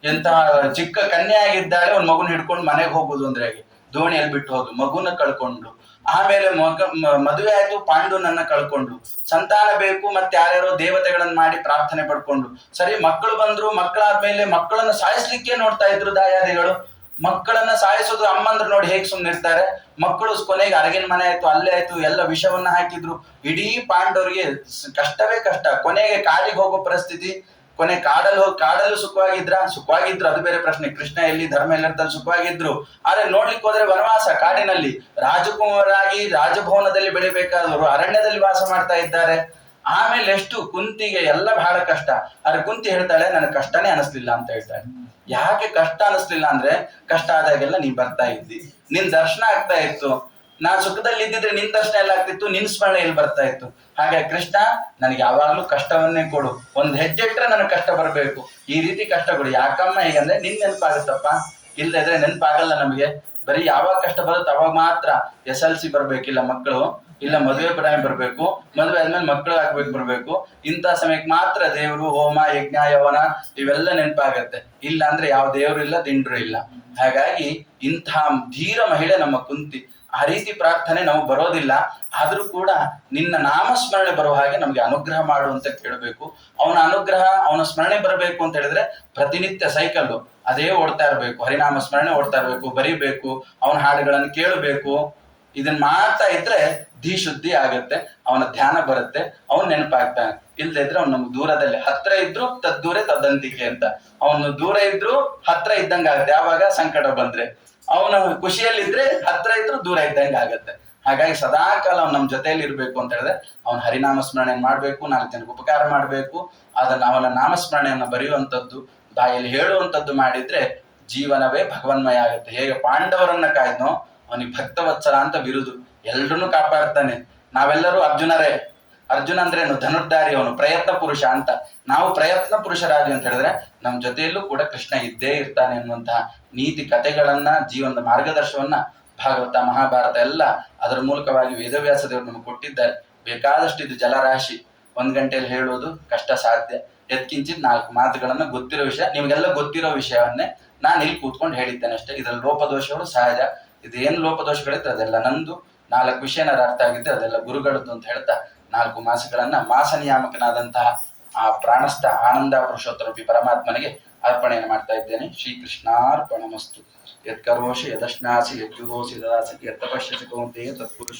ಎಂತ ಚಿಕ್ಕ ಕನ್ಯೆ ಆಗಿದ್ದಾಳೆ, ಒಂದ್ ಮಗುನ ಹಿಡ್ಕೊಂಡು ಮನೆಗೆ ಹೋಗುದು ಅಂದ್ರೆ ಹೇಗೆ? ದೋಣಿಯಲ್ಲಿ ಬಿಟ್ಟು ಹೋದು, ಮಗುನ ಕಳ್ಕೊಂಡು. ಆಮೇಲೆ ಮದುವೆ ಆಯ್ತು, ಪಾಂಡುನನ್ನ ಕಳ್ಕೊಂಡು. ಸಂತಾನ ಬೇಕು, ಮತ್ತೆ ಯಾರ್ಯಾರೋ ದೇವತೆಗಳನ್ನ ಮಾಡಿ ಪ್ರಾರ್ಥನೆ ಪಡ್ಕೊಂಡು. ಸರಿ ಮಕ್ಕಳು ಬಂದ್ರು, ಮಕ್ಕಳಾದ್ಮೇಲೆ ಮಕ್ಕಳನ್ನ ಸಾಯಿಸ್ಲಿಕ್ಕೆ ನೋಡ್ತಾ ಇದ್ರು ದಾಯಾದಿಗಳು. ಮಕ್ಕಳನ್ನ ಸಾಯಿಸೋದು ಅಮ್ಮಂದ್ರು ನೋಡಿ ಹೇಗೆ ಸುಮ್ಮನಿರ್ತಾರೆ. ಮಕ್ಕಳು ಕೊನೆಗೆ ಅರಗಿನ ಮನೆ ಆಯ್ತು, ಅಲ್ಲೇ ಆಯ್ತು, ಎಲ್ಲ ವಿಷವನ್ನ ಹಾಕಿದ್ರು. ಇಡೀ ಪಾಂಡವರಿಗೆ ಕಷ್ಟವೇ ಕಷ್ಟ. ಕೊನೆಗೆ ಕಾಡಿಗೆ ಹೋಗೋ ಪರಿಸ್ಥಿತಿ. ಕೊನೆ ಕಾಡಲ್ಲೂ ಸುಖವಾಗಿದ್ರು, ಅದು ಬೇರೆ ಪ್ರಶ್ನೆ. ಕೃಷ್ಣ ಎಲ್ಲಿ, ಧರ್ಮ ಎಲ್ಲರಲ್ಲಿ ಸುಖವಾಗಿದ್ರು. ಆದ್ರೆ ನೋಡ್ಲಿಕ್ಕೆ ಹೋದ್ರೆ ವನವಾಸ, ಕಾಡಿನಲ್ಲಿ ರಾಜಕುಮಾರಾಗಿ ರಾಜಭವನದಲ್ಲಿ ಬೆಳಿಬೇಕಾದವರು ಅರಣ್ಯದಲ್ಲಿ ವಾಸ ಮಾಡ್ತಾ ಇದ್ದಾರೆ. ಆಮೇಲೆ ಎಷ್ಟು ಕುಂತಿಗೆ ಎಲ್ಲ ಬಹಳ ಕಷ್ಟ. ಆದ್ರೆ ಕುಂತಿ ಹೇಳ್ತಾಳೆ, ನನಗೆ ಕಷ್ಟನೇ ಅನಿಸ್ಲಿಲ್ಲ ಅಂತ ಹೇಳ್ತಾಳೆ. ಯಾಕೆ ಕಷ್ಟ ಅನಿಸ್ಲಿಲ್ಲ ಅಂದ್ರೆ, ಕಷ್ಟ ಆದಾಗೆಲ್ಲ ನೀನ್ ಬರ್ತಾ ಇದ್ದಿ, ನಿನ್ ದರ್ಶನ ಆಗ್ತಾ ಇತ್ತು. ನಾನ್ ಸುಖದಲ್ಲಿ ಇದ್ದಿದ್ರೆ ನಿನ್ ದರ್ಶನ ಎಲ್ಲ ಆಗ್ತಿತ್ತು, ನಿನ್ ಸ್ಮರಣೆ ಎಲ್ಲಿ ಬರ್ತಾ ಇತ್ತು. ಹಾಗಾಗಿ ಕೃಷ್ಣ ನನಗೆ ಯಾವಾಗ್ಲೂ ಕಷ್ಟವನ್ನೇ ಕೊಡು, ಒಂದ್ ಹೆಜ್ಜೆ ಇಟ್ರೆ ನನಗೆ ಕಷ್ಟ ಬರಬೇಕು, ಈ ರೀತಿ ಕಷ್ಟ ಕೊಡು. ಯಾಕಮ್ಮ ಹೀಗಂದ್ರೆ ನಿನ್ ನೆನಪಾಗುತ್ತಪ್ಪ, ಇಲ್ಲದ್ರೆ ನೆನಪಾಗಲ್ಲ ನಮಗೆ. ಬರೀ ಯಾವಾಗ ಕಷ್ಟ ಬರುತ್ತೆ ಅವಾಗ ಮಾತ್ರ SLC ಬರ್ಬೇಕಿಲ್ಲ ಮಕ್ಕಳು, ಇಲ್ಲ ಮದುವೆ ಪ್ರಾಯ ಬರ್ಬೇಕು, ಮದುವೆ ಆದ್ಮೇಲೆ ಮಕ್ಕಳು ಬರ್ಬೇಕು, ಇಂಥ ಸಮಯಕ್ಕೆ ಮಾತ್ರ ದೇವರು, ಹೋಮ, ಯಜ್ಞ, ಯವನ ಇವೆಲ್ಲ ನೆನಪಾಗತ್ತೆ. ಇಲ್ಲ ಅಂದ್ರೆ ಯಾವ ದೇವರು ಇಲ್ಲ, ದಿಂಡ್ರು ಇಲ್ಲ. ಹಾಗಾಗಿ ಇಂಥ ಧೀರ ಮಹಿಳೆ ನಮ್ಮ ಕುಂತಿ. ಆ ರೀತಿ ಪ್ರಾರ್ಥನೆ ನಾವು ಬರೋದಿಲ್ಲ, ಆದ್ರೂ ಕೂಡ ನಿನ್ನ ನಾಮಸ್ಮರಣೆ ಬರುವ ಹಾಗೆ ನಮ್ಗೆ ಅನುಗ್ರಹ ಮಾಡು ಅಂತ ಕೇಳಬೇಕು. ಅವನ ಅನುಗ್ರಹ, ಅವನ ಸ್ಮರಣೆ ಬರಬೇಕು ಅಂತ ಹೇಳಿದ್ರೆ ಪ್ರತಿನಿತ್ಯ ಸೈಕಲ್ಲು ಅದೇ ಓಡ್ತಾ ಇರ್ಬೇಕು, ಹರಿನಾಮ ಸ್ಮರಣೆ ಓಡ್ತಾ ಇರ್ಬೇಕು, ಬರಿಬೇಕು, ಅವನ ಹಾಡುಗಳನ್ನು ಕೇಳಬೇಕು. ಇದನ್ನ ಮಾಡ್ತಾ ಇದ್ರೆ ಶುದ್ಧಿ ಆಗತ್ತೆ, ಅವನ ಧ್ಯಾನ ಬರುತ್ತೆ, ಅವನ್ ನೆನಪಾಗ್ತಾನೆ. ಇಲ್ಲದೆ ಇದ್ರೆ ಅವ್ನು ನಮ್ಗೆ ದೂರದಲ್ಲಿ, ಹತ್ರ ಇದ್ರು ತದ್ದೂರೆ ತದ್ದಂತಿಕೆ ಅಂತ. ಅವನು ದೂರ ಇದ್ರು ಹತ್ರ ಇದ್ದಂಗ ಆಗತ್ತೆ, ಯಾವಾಗ ಸಂಕಟ ಬಂದ್ರೆ. ಅವನು ಖುಷಿಯಲ್ಲಿದ್ರೆ ಹತ್ರ ಇದ್ರು ದೂರ ಇದ್ದಂಗೆ ಆಗತ್ತೆ. ಹಾಗಾಗಿ ಸದಾಕಾಲ ಅವ್ನು ನಮ್ಮ ಜೊತೆಯಲ್ಲಿ ಇರ್ಬೇಕು ಅಂತ ಹೇಳಿದ್ರೆ ಅವನ ಹರಿನಾಮ ಸ್ಮರಣೆ ಮಾಡ್ಬೇಕು, 4 ಜನಕ್ಕೆ ಉಪಕಾರ ಮಾಡ್ಬೇಕು. ಅದನ್ನ ಅವನ ನಾಮಸ್ಮರಣೆಯನ್ನ ಬರೆಯುವಂಥದ್ದು, ಬಾಯಲ್ಲಿ ಹೇಳುವಂಥದ್ದು ಮಾಡಿದ್ರೆ ಜೀವನವೇ ಭಗವನ್ಮಯ ಆಗುತ್ತೆ. ಹೇಗೆ ಪಾಂಡವರನ್ನ ಕಾಯ್ದನೋ ಅವನಿಗೆ ಭಕ್ತವತ್ಸಲ ಅಂತ ಬಿರುದು, ಎಲ್ರನ್ನೂ ಕಾಪಾಡ್ತಾನೆ. ನಾವೆಲ್ಲರೂ ಅರ್ಜುನರೇ. ಅರ್ಜುನ ಅಂದ್ರೇನು? ಧನುರ್ಧಾರಿ, ಅವನು ಪ್ರಯತ್ನ ಪುರುಷ ಅಂತ. ನಾವು ಪ್ರಯತ್ನ ಪುರುಷರಾದ್ವಿ ಅಂತ ಹೇಳಿದ್ರೆ ನಮ್ಮ ಜೊತೆಯಲ್ಲೂ ಕೂಡ ಕೃಷ್ಣ ಇದ್ದೇ ಇರ್ತಾನೆ ಅನ್ನುವಂತಹ ನೀತಿ ಕಥೆಗಳನ್ನ, ಜೀವನದ ಮಾರ್ಗದರ್ಶನವನ್ನ ಭಾಗವತ, ಮಹಾಭಾರತ ಎಲ್ಲ ಅದರ ಮೂಲಕವಾಗಿ ವೇದವ್ಯಾಸ ದೇವರು ನಮಗೆ ಕೊಟ್ಟಿದ್ದಾರೆ. ಬೇಕಾದಷ್ಟು ಇದು ಜಲರಾಶಿ, 1 ಗಂಟೆಯಲ್ಲಿ ಹೇಳುವುದು ಕಷ್ಟ ಸಾಧ್ಯ. ಎತ್ಕಿಂಚಿತ್ 4 ಮಾತುಗಳನ್ನ ಗೊತ್ತಿರೋ ವಿಷಯ, ನಿಮ್ಗೆಲ್ಲ ಗೊತ್ತಿರೋ ವಿಷಯವನ್ನೇ ನಾನು ಇಲ್ಲಿ ಕೂತ್ಕೊಂಡು ಹೇಳಿದ್ದೇನೆ ಅಷ್ಟೇ. ಇದ್ರಲ್ಲಿ ಲೋಪದೋಷಗಳು ಸಹಜ, ಇದೇನು ಲೋಪದೋಷಗಳಿದ್ರೆ ಅದೆಲ್ಲ ನಂದು. 4 ವಿಷಯನ ಅರ್ಥ ಆಗಿದ್ರೆ ಅದೆಲ್ಲ ಗುರುಗಳದ್ದು ಅಂತ ಹೇಳ್ತಾ 4 ಮಾಸಗಳನ್ನ ಮಾಸ ನಿಯಾಮಕನಾದಂತಹ ಆ ಪ್ರಾಣಸ್ಥ ಆನಂದ ಪುರುಷೋತ್ತರೂಪಿ ಪರಮಾತ್ಮನಿಗೆ ಅರ್ಪಣೆಯನ್ನು ಮಾಡ್ತಾ ಇದ್ದೇನೆ. ಶ್ರೀಕೃಷ್ಣಾರ್ಪಣಮಸ್ತು. ಯತ್ಕರೋಷಿ ಯದಶ್ನಾಸಿ ಯಜ್ಜುಹೋಸಿ ದದಾಸಿ ಯತ್ತಪಶ್ಯಸಿ ಕೌಂತೆಯ ತತ್ಪುರುಷ